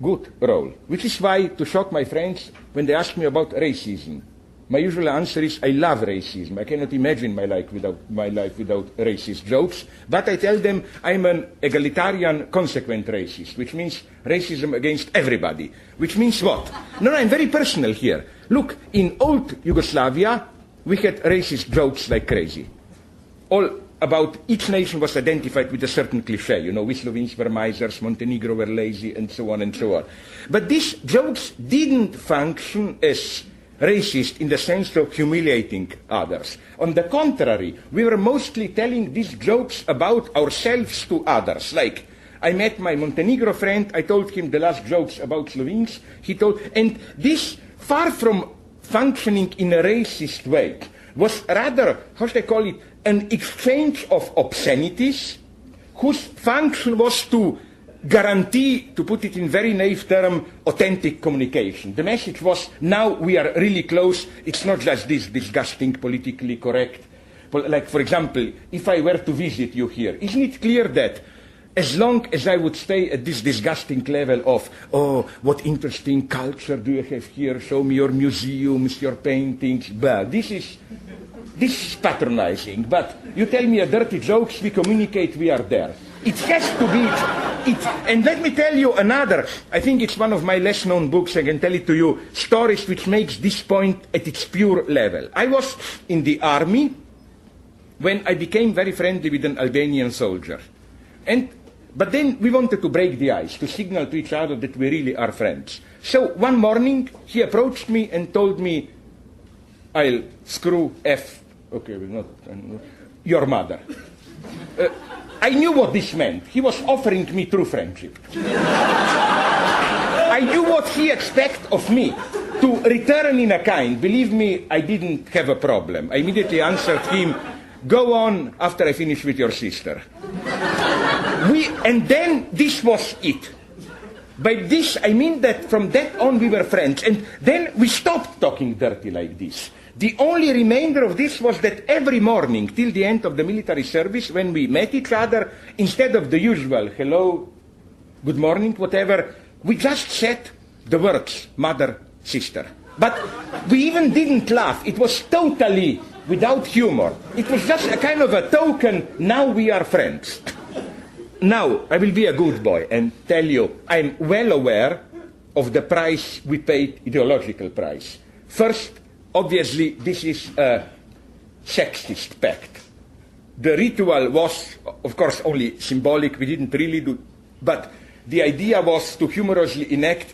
A: good role, which is why, to shock my friends, when they ask me about racism, my usual answer is, I love racism. I cannot imagine my life without racist jokes. But I tell them I'm an egalitarian, consequent racist, which means racism against everybody. Which means what? No, I'm very personal here. Look, in old Yugoslavia, we had racist jokes like crazy. All about each nation was identified with a certain cliché. You know, we Slovenes were misers, Montenegro were lazy, and so on and so on. But these jokes didn't function as racist in the sense of humiliating others. On the contrary, we were mostly telling these jokes about ourselves to others. Like, I met my Montenegro friend, I told him the last jokes about Slovenes, and this, far from functioning in a racist way, was rather, how should I call it, an exchange of obscenities, whose function was to guarantee, to put it in very naive term, authentic communication. The message was, now we are really close. It's not just this disgusting, politically correct. Like, for example, if I were to visit you here, isn't it clear that as long as I would stay at this disgusting level of, oh, what interesting culture do you have here? Show me your museums, your paintings. Blah. This is patronizing. But you tell me a dirty jokes, we communicate, we are there. It has to be and let me tell you another, I think it's one of my less known books, I can tell it to you, stories which makes this point at its pure level. I was in the army when I became very friendly with an Albanian soldier. But then we wanted to break the ice, to signal to each other that we really are friends. So one morning he approached me and told me, I'll screw F, okay, your mother. I knew what this meant. He was offering me true friendship. I knew what he expected of me, to return in a kind. Believe me, I didn't have a problem. I immediately answered him, go on after I finish with your sister. And then this was it. By this, I mean that from that on we were friends. And then we stopped talking dirty like this. The only remainder of this was that every morning, till the end of the military service, when we met each other, instead of the usual hello, good morning, whatever, we just said the words mother, sister. But we even didn't laugh. It was totally without humor. It was just a kind of a token, now we are friends. Now, I will be a good boy and tell you, I'm well aware of the price we paid, ideological price. First, obviously, this is a sexist pact. The ritual was, of course, only symbolic. We didn't really do, but the idea was to humorously enact,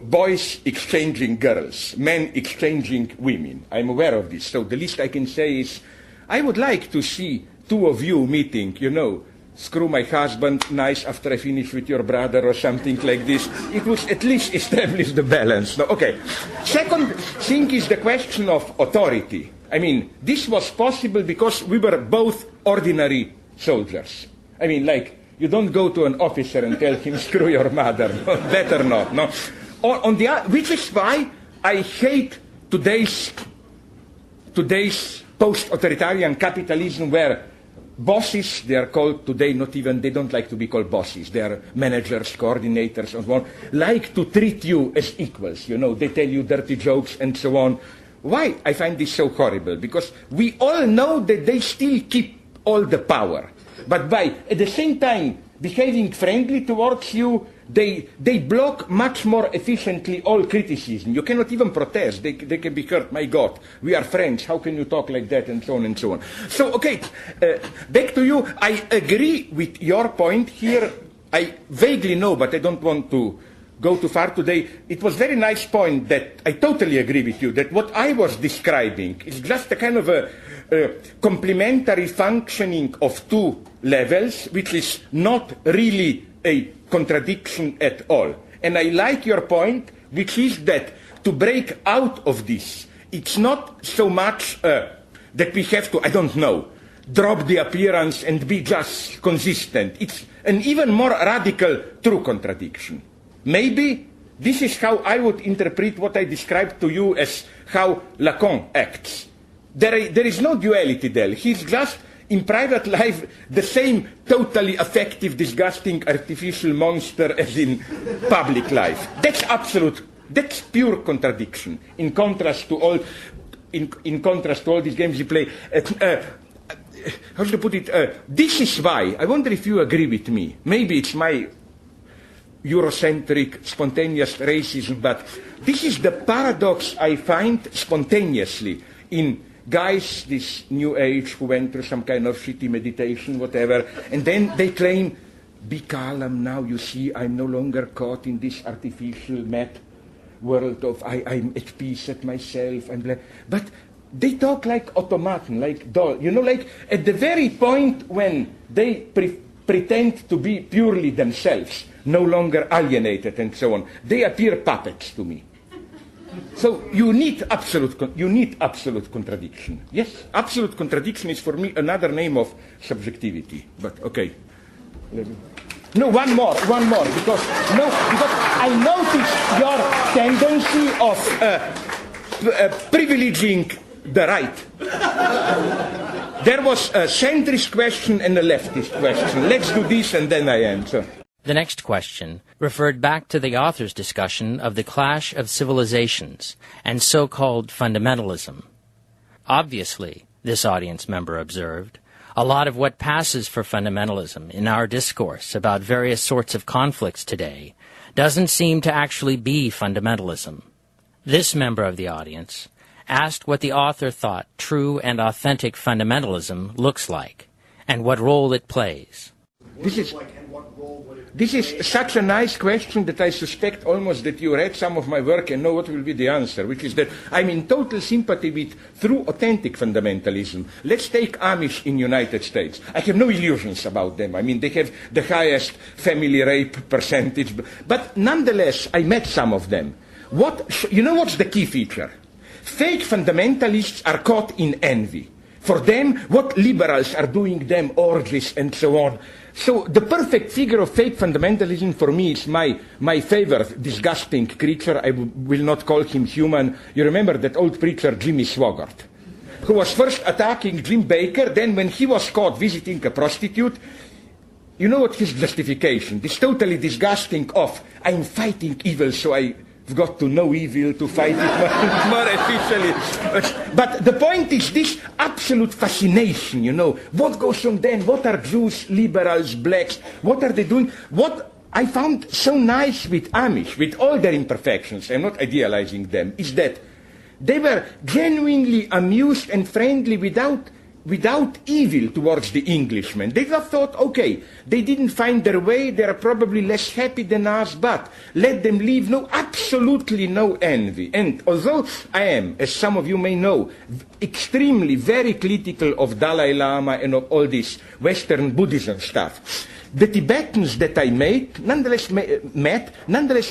A: boys exchanging girls, men exchanging women. I'm aware of this. So the least I can say is, I would like to see two of you meeting, screw my husband, nice after I finish with your brother or something like this. It would at least establish the balance. No, okay. Second thing is the question of authority. I mean, this was possible because we were both ordinary soldiers. I mean, like, you don't go to an officer and tell him, screw your mother. No, better not. No. Which is why I hate today's post-authoritarian capitalism where bosses, they are called today, they don't like to be called bosses. They are managers, coordinators, and so on, like to treat you as equals. They tell you dirty jokes and so on. Why I find this so horrible? Because we all know that they still keep all the power. But by, at the same time, behaving friendly towards you, they block much more efficiently all criticism. You cannot even protest. They can be hurt. My God, we are friends. How can you talk like that? And so on and so on. So, okay, back to you. I agree with your point here. I vaguely know, but I don't want to go too far today. It was a very nice point that I totally agree with you, that what I was describing is just a kind of a complementary functioning of two levels, which is not really a contradiction at all. And I like your point, which is that to break out of this, it's not so much that we have to, I don't know, drop the appearance and be just consistent. It's an even more radical true contradiction. Maybe this is how I would interpret what I described to you as how Lacan acts. There is no duality there. He's just, in private life, the same totally effective, disgusting, artificial monster as in public life. That's pure contradiction, in contrast to all these games you play. How should I put it? This is why, I wonder if you agree with me. Maybe it's my Eurocentric, spontaneous racism, but this is the paradox I find spontaneously in guys this new age who went through some kind of shitty meditation, whatever, and then they claim, be calm now, you see, I'm no longer caught in this artificial mad world of I'm at peace at myself, but they talk like automaton, like doll, like at the very point when they pretend to be purely themselves, no longer alienated and so on, they appear puppets to me. So you need absolute contradiction. Yes, absolute contradiction is for me another name of subjectivity. But okay. No, one more, because I notice your tendency of privileging the right. There was a centrist question and a leftist question. Let's do this and then I answer.
B: The next question referred back to the author's discussion of the clash of civilizations and so-called fundamentalism. Obviously, this audience member observed, a lot of what passes for fundamentalism in our discourse about various sorts of conflicts today doesn't seem to actually be fundamentalism. This member of the audience asked what the author thought true and authentic fundamentalism looks like and what role it plays.
A: This is such a nice question that I suspect almost that you read some of my work and know what will be the answer, which is that I'm in total sympathy with true authentic fundamentalism. Let's take Amish in United States. I have no illusions about them. I mean, they have the highest family rape percentage. But nonetheless, I met some of them. What's the key feature? Fake fundamentalists are caught in envy. For them, what liberals are doing them, orgies and so on. So the perfect figure of fake fundamentalism for me is my favorite disgusting creature. I will not call him human. You remember that old preacher Jimmy Swaggart, who was first attacking Jim Baker, then when he was caught visiting a prostitute, you know what his justification? This totally disgusting of, I'm fighting evil, so I've got to know evil to fight it more efficiently. But the point is this absolute fascination, What goes on then? What are Jews, liberals, blacks? What are they doing? What I found so nice with Amish, with all their imperfections, I'm not idealizing them, is that they were genuinely amused and friendly without evil towards the Englishmen. They just thought, okay, they didn't find their way, they are probably less happy than us, but let them live. No, absolutely no envy. And although I am, as some of you may know, extremely, very critical of Dalai Lama and of all this Western Buddhism stuff, the Tibetans that I met nonetheless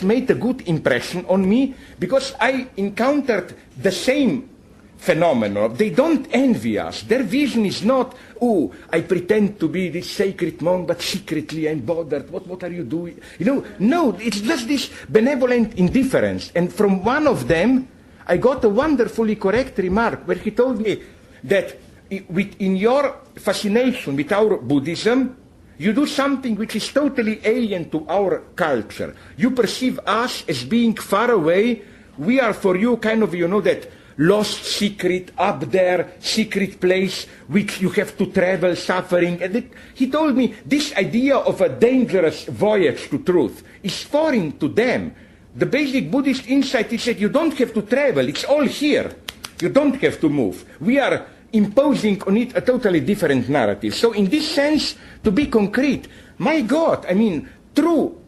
A: made a good impression on me because I encountered the same phenomenon. They don't envy us. Their vision is not, oh, I pretend to be this sacred monk, but secretly I'm bothered. What are you doing? No, it's just this benevolent indifference. And from one of them, I got a wonderfully correct remark where he told me that in your fascination with our Buddhism, you do something which is totally alien to our culture. You perceive us as being far away. We are for you kind of, that lost secret up there, secret place which you have to travel, suffering. And he told me this idea of a dangerous voyage to truth is foreign to them. The basic Buddhist insight is that you don't have to travel, it's all here. You don't have to move. We are imposing on it a totally different narrative. So in this sense, to be concrete, my God, I mean, true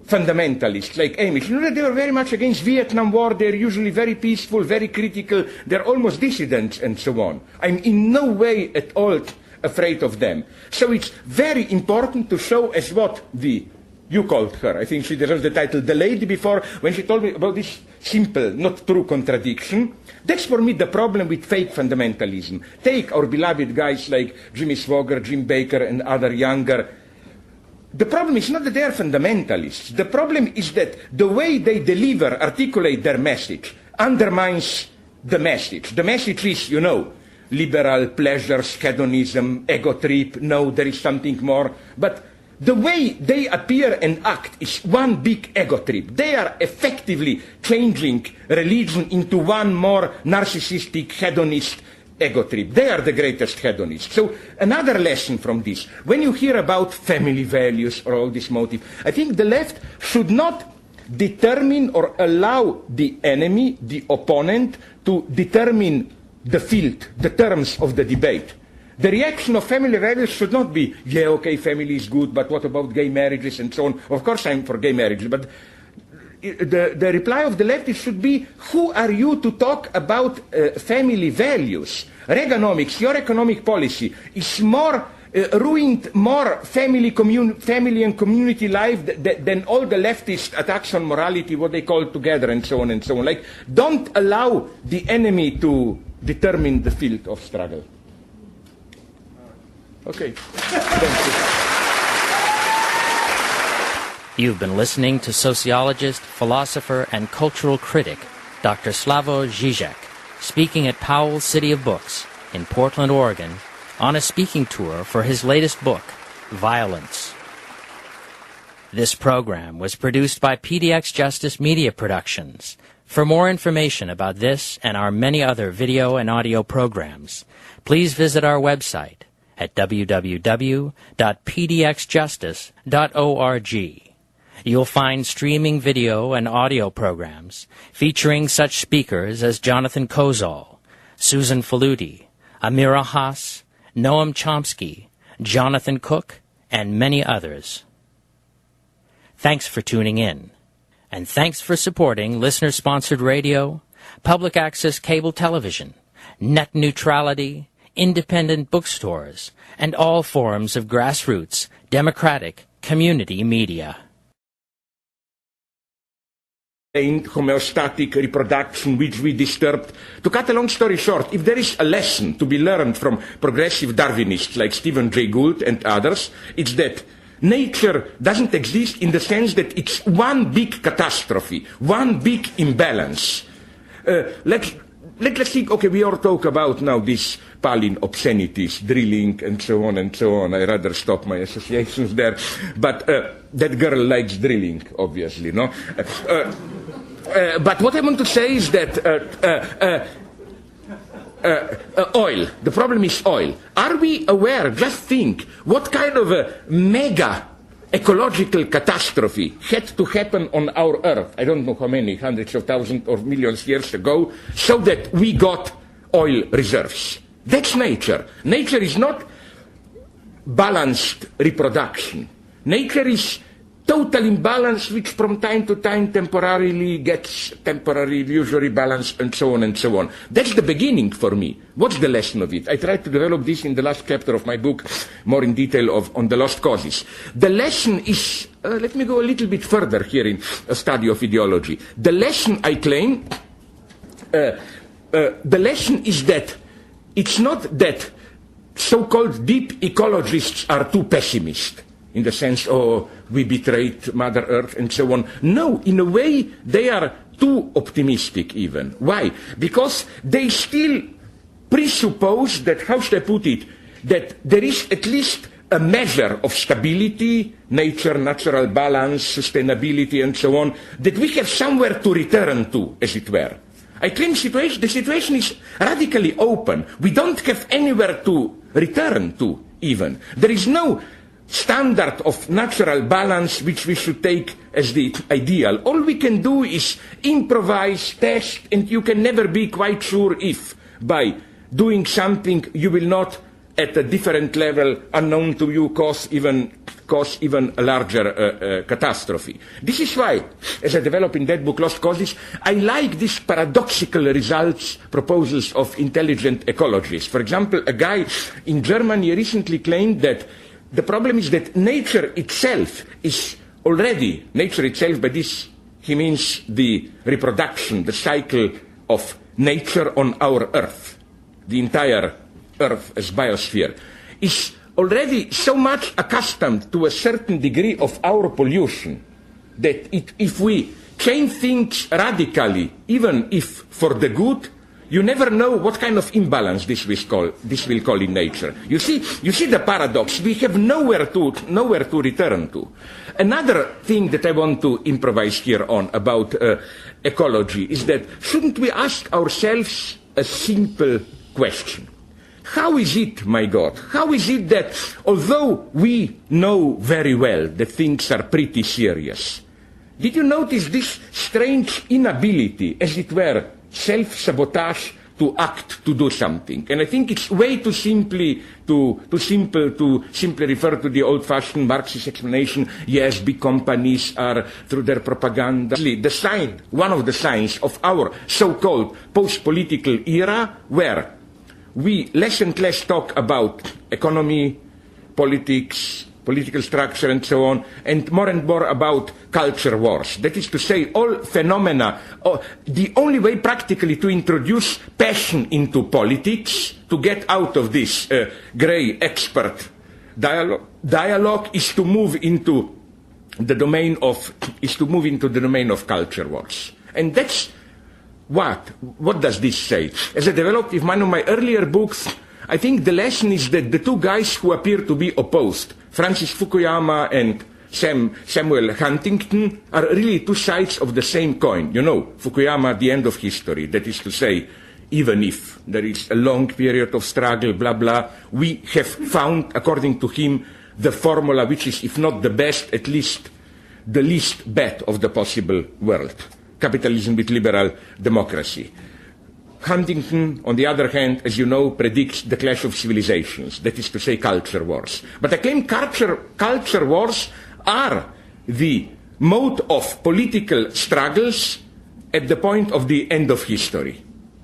A: fundamentalists like Amish, you know, they were very much against Vietnam War. They're usually very peaceful, very critical. They're almost dissidents and so on. I'm in no way at all afraid of them. So it's very important to show as what you called her, I think she deserves the title, the lady before, when she told me about this simple, not true contradiction. That's for me the problem with fake fundamentalism. Take our beloved guys like Jimmy Swaggart, Jim Baker, and other younger. The problem is not that they are fundamentalists. The problem is that the way they deliver, articulate their message, undermines the message. The message is, you know, liberal pleasures, hedonism, ego trip, no, there is something more. But the way they appear and act is one big ego trip. They are effectively changing religion into one more narcissistic, hedonist ego trip. They are the greatest hedonists. So another lesson from this, when you hear about family values or all this motive, I think the left should not determine or allow the enemy, the opponent, to determine the field, the terms of the debate. The reaction of family values should not be, yeah, okay, family is good, but what about gay marriages and so on? Of course I'm for gay marriage, but the reply of the left should be, who are you to talk about family values? Reaganomics, your economic policy, is more ruined more family and community life than all the leftist attacks on morality, what they call together, and so on and so on. Like, don't allow the enemy to determine the field of struggle. Okay. Thank
B: you. You've been listening to sociologist, philosopher, and cultural critic Dr. Slavoj Žižek speaking at Powells City of Books in Portland, Oregon, on a speaking tour for his latest book, Violence. This program was produced by pdxjustice Media Productions. For more information about this and our many other video and audio programs, please visit our website at www.pdxjustice.org. You'll find streaming video and audio programs featuring such speakers as Jonathan Kozol, Susan Faludi, Amira Haas, Noam Chomsky, Jonathan Cook, and many others. Thanks for tuning in, and thanks for supporting listener-sponsored radio, public access cable television, net neutrality, independent bookstores, and all forms of grassroots, democratic, community media.
A: Homeostatic reproduction which we disturbed. To cut a long story short, if there is a lesson to be learned from progressive Darwinists like Stephen Jay Gould and others, it's that nature doesn't exist in the sense that it's one big catastrophe, one big imbalance. Let's think, okay, we all talk about now these Palin obscenities, drilling, and so on and so on. I rather stop my associations there. But that girl likes drilling, obviously, no? But what I want to say is that oil, the problem is oil. Are we aware, just think, what kind of a mega ecological catastrophe had to happen on our Earth, I don't know how many, hundreds of thousands or millions years ago, so that we got oil reserves. That's nature. Nature is not balanced reproduction. Nature is total imbalance, which from time to time temporarily gets usually balanced, and so on and so on. That's the beginning for me. What's the lesson of it? I tried to develop this in the last chapter of my book, more in detail on the lost causes. The lesson is, let me go a little bit further here in a study of ideology. The lesson, I claim, the lesson is that it's not that so-called deep ecologists are too pessimist, in the sense, oh, we betrayed Mother Earth and so on. No, in a way, they are too optimistic even. Why? Because they still presuppose that, how should I put it, that there is at least a measure of stability, nature, natural balance, sustainability, and so on, that we have somewhere to return to, as it were. I claim the situation is radically open. We don't have anywhere to return to, even. There is no standard of natural balance which we should take as the ideal. All we can do is improvise, test, and you can never be quite sure if by doing something you will not, at a different level unknown to you, cause even a larger catastrophe. This is why, as I develop in that book, Lost Causes, I like these paradoxical results, proposals of intelligent ecologists. For example, a guy in Germany recently claimed that the problem is that nature itself, by this he means the reproduction, the cycle of nature on our Earth, the entire Earth as biosphere, is already so much accustomed to a certain degree of our pollution that if we change things radically, even if for the good, you never know what kind of imbalance this will call in nature. You see the paradox. We have nowhere to return to. Another thing that I want to improvise here on about ecology is that shouldn't we ask ourselves a simple question? How is it, my God, how is it that although we know very well that things are pretty serious, did you notice this strange inability, as it were, self-sabotage to act, to do something? And I think it's way too simple to simply refer to the old-fashioned Marxist explanation, yes, big companies are, through their propaganda. One of the signs of our so-called post-political era, where we less and less talk about economy, politics, political structure, and so on, and more about culture wars. That is to say, all phenomena, the only way practically to introduce passion into politics, to get out of this grey expert dialogue, is to move into the domain of culture wars. And that's what does this say? As I developed in one of my earlier books, I think the lesson is that the two guys who appear to be opposed, Francis Fukuyama and Samuel Huntington, are really two sides of the same coin. You know, Fukuyama, the end of history. That is to say, even if there is a long period of struggle, blah, blah, we have found, according to him, the formula which is, if not the best, at least the least bad of the possible world. Capitalism with liberal democracy. Huntington, on the other hand, as you know, predicts the clash of civilizations, that is to say, culture wars. But I claim culture wars are the mode of political struggles at the point of the end of history.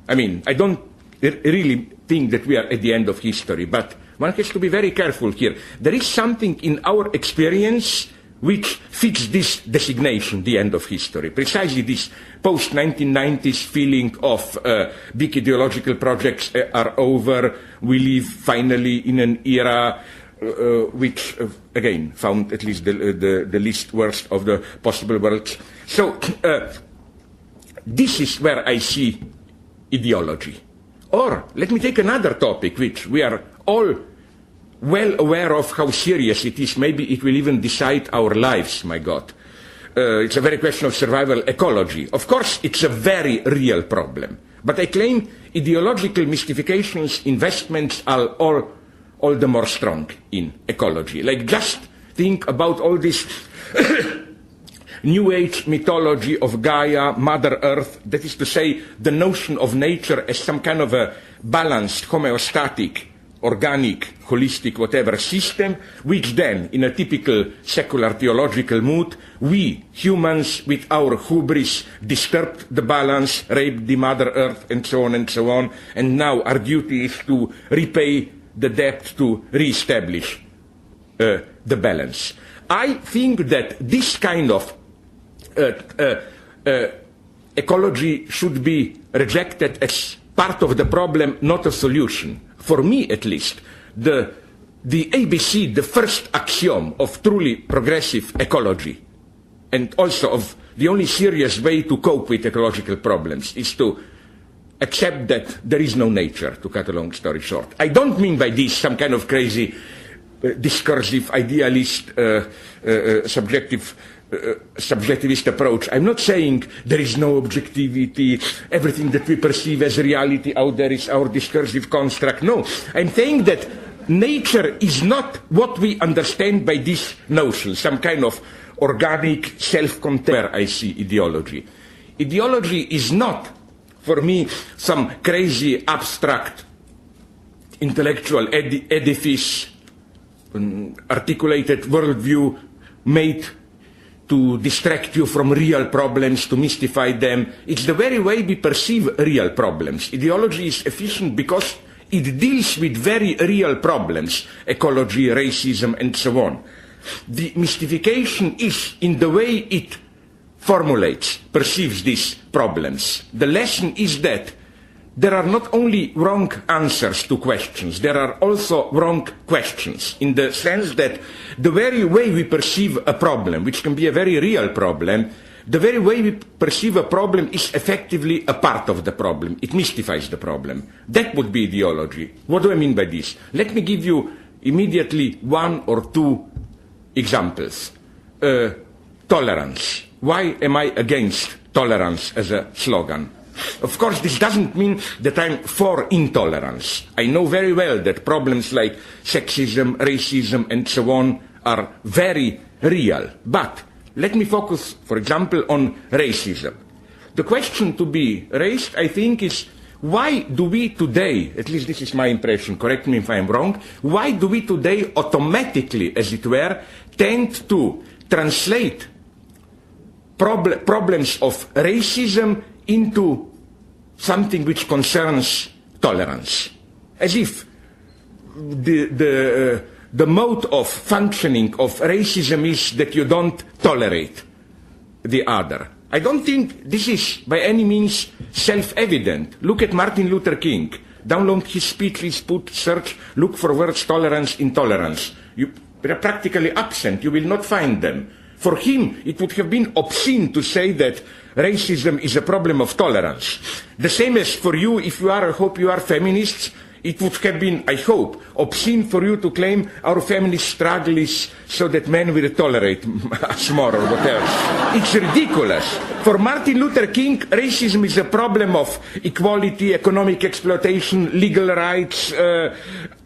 A: I mean, I don't really think that we are at the end of history, but one has to be very careful here. There is something in our experience which fits this designation, the end of history. Precisely this post-1990s feeling of big ideological projects are over, we live finally in an era which, again, found at least the least worst of the possible worlds. So this is where I see ideology. Or, let me take another topic, which we are all well aware of how serious it is. Maybe it will even decide our lives, my God. It's a very question of survival ecology. Of course, it's a very real problem. But I claim ideological mystifications, investments are all the more strong in ecology. Like, just think about all this New Age mythology of Gaia, Mother Earth, that is to say, the notion of nature as some kind of a balanced, homeostatic, organic, holistic, whatever system, which then, in a typical secular theological mood, we humans, with our hubris, disturbed the balance, raped the Mother Earth, and so on, and now our duty is to repay the debt, to re-establish the balance. I think that this kind of ecology should be rejected as part of the problem, not a solution. For me, at least, the ABC, the first axiom of truly progressive ecology, and also of the only serious way to cope with ecological problems, is to accept that there is no nature, to cut a long story short. I don't mean by this some kind of crazy, discursive, idealist, subjective subjectivist approach. I'm not saying there is no objectivity, everything that we perceive as reality out there is our discursive construct. No, I'm saying that nature is not what we understand by this notion, some kind of organic self-contained, where I see ideology. Ideology is not, for me, some crazy abstract intellectual edifice, articulated worldview made to distract you from real problems, to mystify them. It's the very way we perceive real problems. Ideology is efficient because it deals with very real problems, ecology, racism, and so on. The mystification is in the way it formulates, perceives these problems. The lesson is that there are not only wrong answers to questions, there are also wrong questions, in the sense that the very way we perceive a problem, which can be a very real problem, the very way we perceive a problem is effectively a part of the problem. It mystifies the problem. That would be ideology. What do I mean by this? Let me give you immediately one or two examples. Tolerance. Why am I against tolerance as a slogan? Of course, this doesn't mean that I'm for intolerance. I know very well that problems like sexism, racism, and so on are very real. But let me focus, for example, on racism. The question to be raised, I think, is why do we today, at least this is my impression, correct me if I'm wrong, why do we today automatically, as it were, tend to translate problems of racism into something which concerns tolerance, as if the mode of functioning of racism is that you don't tolerate the other. I don't think this is by any means self-evident. Look at Martin Luther King. Download his speeches, search, look for words tolerance, intolerance. They are practically absent. You will not find them. For him, it would have been obscene to say that racism is a problem of tolerance. The same as for you, if you are, I hope you are feminists, it would have been, I hope, obscene for you to claim our feminist struggle is so that men will tolerate us more or whatever. It's ridiculous. For Martin Luther King, racism is a problem of equality, economic exploitation, legal rights,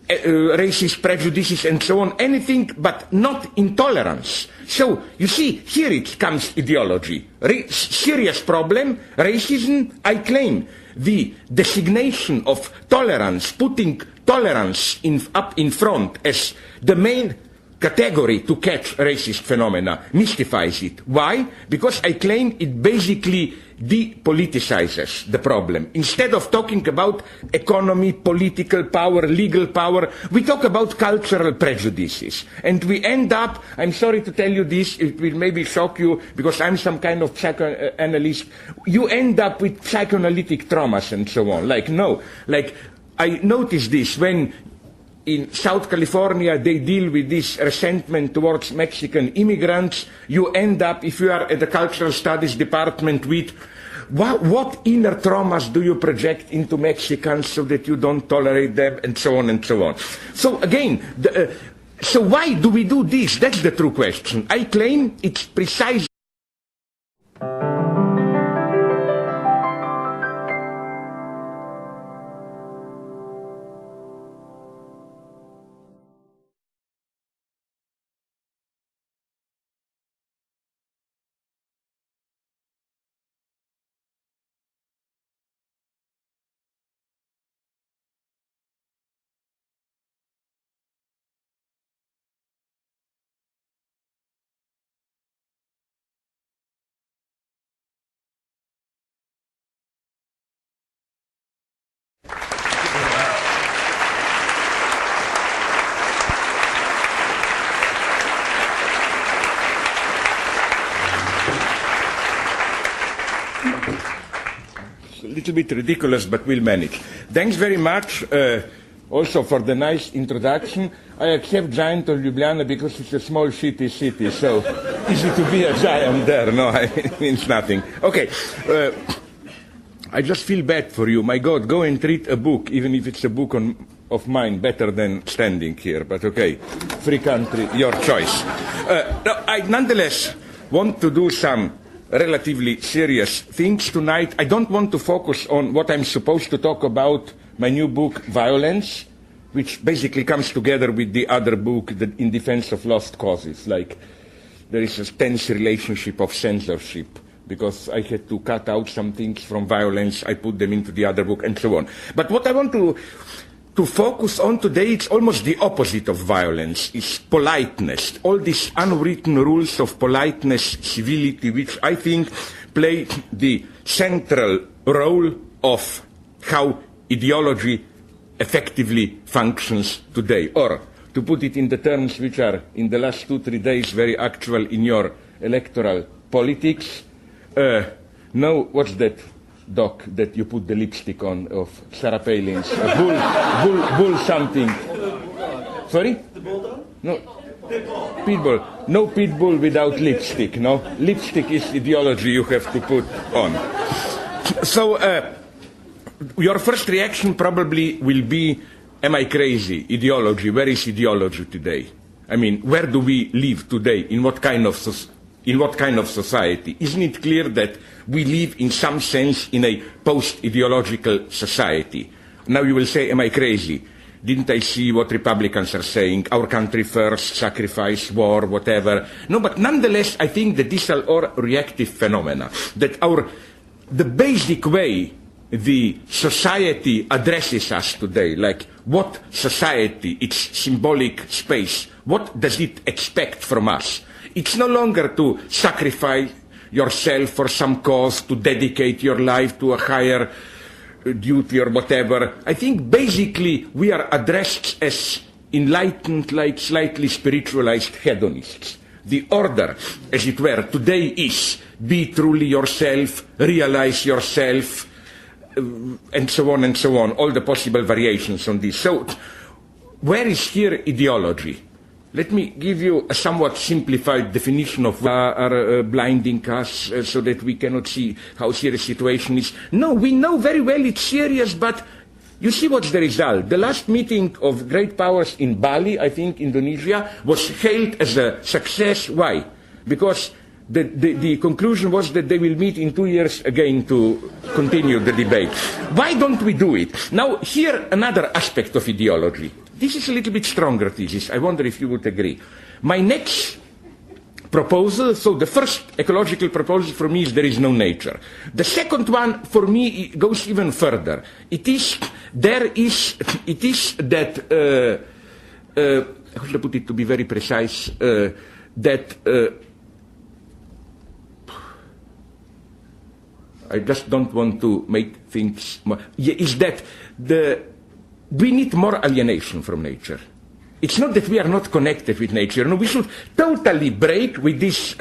A: racist prejudices and so on, anything but not intolerance. So, you see, here it comes ideology. Serious problem, racism, I claim. The designation of tolerance, putting tolerance up in front as the main category to catch racist phenomena, mystifies it. Why? Because I claim it basically depoliticizes the problem. Instead of talking about economy, political power, legal power, we talk about cultural prejudices. And we end up, I'm sorry to tell you this, it will maybe shock you because I'm some kind of psychoanalyst, you end up with psychoanalytic traumas and so on. Like, no. Like, I noticed this when in South California, they deal with this resentment towards Mexican immigrants. You end up, if you are at the cultural studies department, with what inner traumas do you project into Mexicans so that you don't tolerate them, and so on and so on. So again, so why do we do this? That's the true question. I claim it's precisely a little bit ridiculous, but we'll manage. Thanks very much also for the nice introduction. I accept Giant of Ljubljana because it's a small city, so easy to be a giant there. No, it means nothing. Okay, I just feel bad for you. My God, go and read a book, even if it's a book of mine, better than standing here. But okay, free country, your choice. Nonetheless, want to do some relatively serious things tonight. I don't want to focus on what I'm supposed to talk about, my new book, Violence, which basically comes together with the other book, In Defense of Lost Causes. Like, there is a tense relationship of censorship, because I had to cut out some things from Violence, I put them into the other book, and so on. But what I want to focus on today, it's almost the opposite of violence, is politeness. All these unwritten rules of politeness, civility, which I think play the central role of how ideology effectively functions today. Or, to put it in the terms which are, in the last 2-3 days, very actual in your electoral politics, what's that doc that you put the lipstick on of Sarah Palin's? Bull something. Sorry?
C: The bulldog?
A: No. Pitbull. No pitbull without lipstick, no? Lipstick is ideology you have to put on. So, your first reaction probably will be, am I crazy? Ideology. Where is ideology today? I mean, where do we live today? In what kind of society? Isn't it clear that we live in some sense in a post-ideological society? Now you will say, am I crazy? Didn't I see what Republicans are saying? Our country first, sacrifice, war, whatever. No, but nonetheless, I think that these are all reactive phenomena. That the basic way the society addresses us today, like what society, its symbolic space, what does it expect from us? It's no longer to sacrifice yourself for some cause, to dedicate your life to a higher duty or whatever. I think basically we are addressed as enlightened, like slightly spiritualized hedonists. The order, as it were, today is be truly yourself, realize yourself, and so on, all the possible variations on this. So, where is here ideology? Let me give you a somewhat simplified definition of what are blinding us so that we cannot see how serious the situation is. No, we know very well it's serious, but you see what's the result. The last meeting of great powers in Bali, I think Indonesia, was hailed as a success. Why? Because the conclusion was that they will meet in 2 years again to continue the debate. Why don't we do it? Now, here another aspect of ideology. This is a little bit stronger thesis. I wonder if you would agree. My next proposal, so the first ecological proposal for me is there is no nature. The second one for me goes even further. It is that, how should I put it to be very precise, I just don't want to make things more, is that we need more alienation from nature. It's not that we are not connected with nature. No, we should totally break with this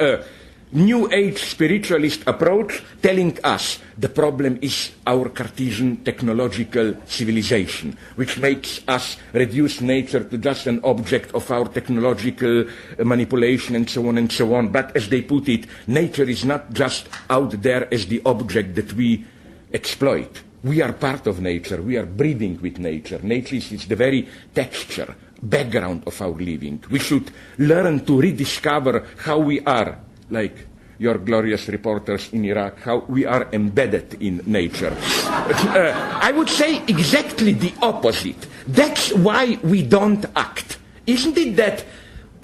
A: New Age spiritualist approach telling us the problem is our Cartesian technological civilization, which makes us reduce nature to just an object of our technological manipulation and so on and so on. But as they put it, nature is not just out there as the object that we exploit. We are part of nature. We are breathing with nature. Nature is the very texture, background of our living. We should learn to rediscover how we are, like your glorious reporters in Iraq, how we are embedded in nature. I would say exactly the opposite. That's why we don't act. Isn't it that,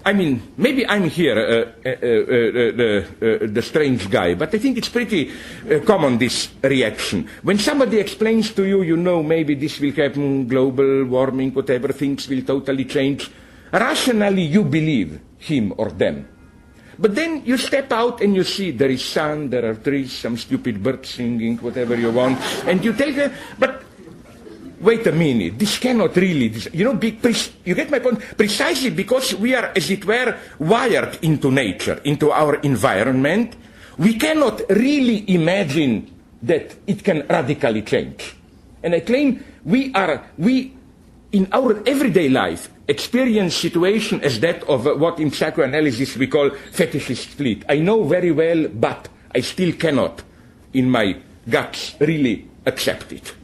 A: I mean, maybe I'm here, the strange guy, but I think it's pretty common, this reaction. When somebody explains to you, you know, maybe this will happen, global warming, whatever, things will totally change, rationally you believe him or them. But then you step out and you see there is sun, there are trees, some stupid bird singing, whatever you want, and you tell her, but wait a minute, this cannot really, you get my point? Precisely because we are, as it were, wired into nature, into our environment, we cannot really imagine that it can radically change. And I claim we in our everyday life, experience situation as that of what in psychoanalysis we call fetishist fleet. I know very well, but I still cannot, in my guts, really accept it.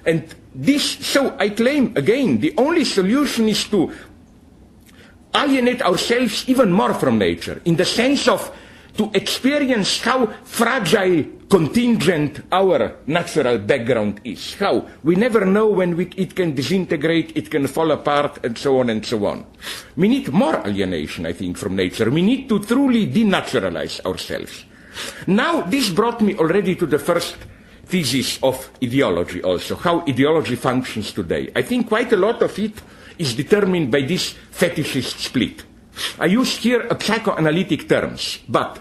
A: And so I claim, again, the only solution is to alienate ourselves even more from nature, in the sense of to experience how fragile, contingent our natural background is. How? We never know when it can disintegrate, it can fall apart, and so on and so on. We need more alienation, I think, from nature. We need to truly denaturalize ourselves. Now, this brought me already to the first thesis of ideology also, how ideology functions today. I think quite a lot of it is determined by this fetishist split. I use here psychoanalytic terms, but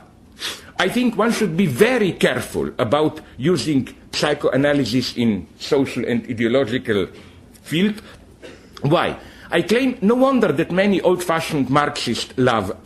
A: I think one should be very careful about using psychoanalysis in social and ideological field. Why? I claim no wonder that many old-fashioned Marxists love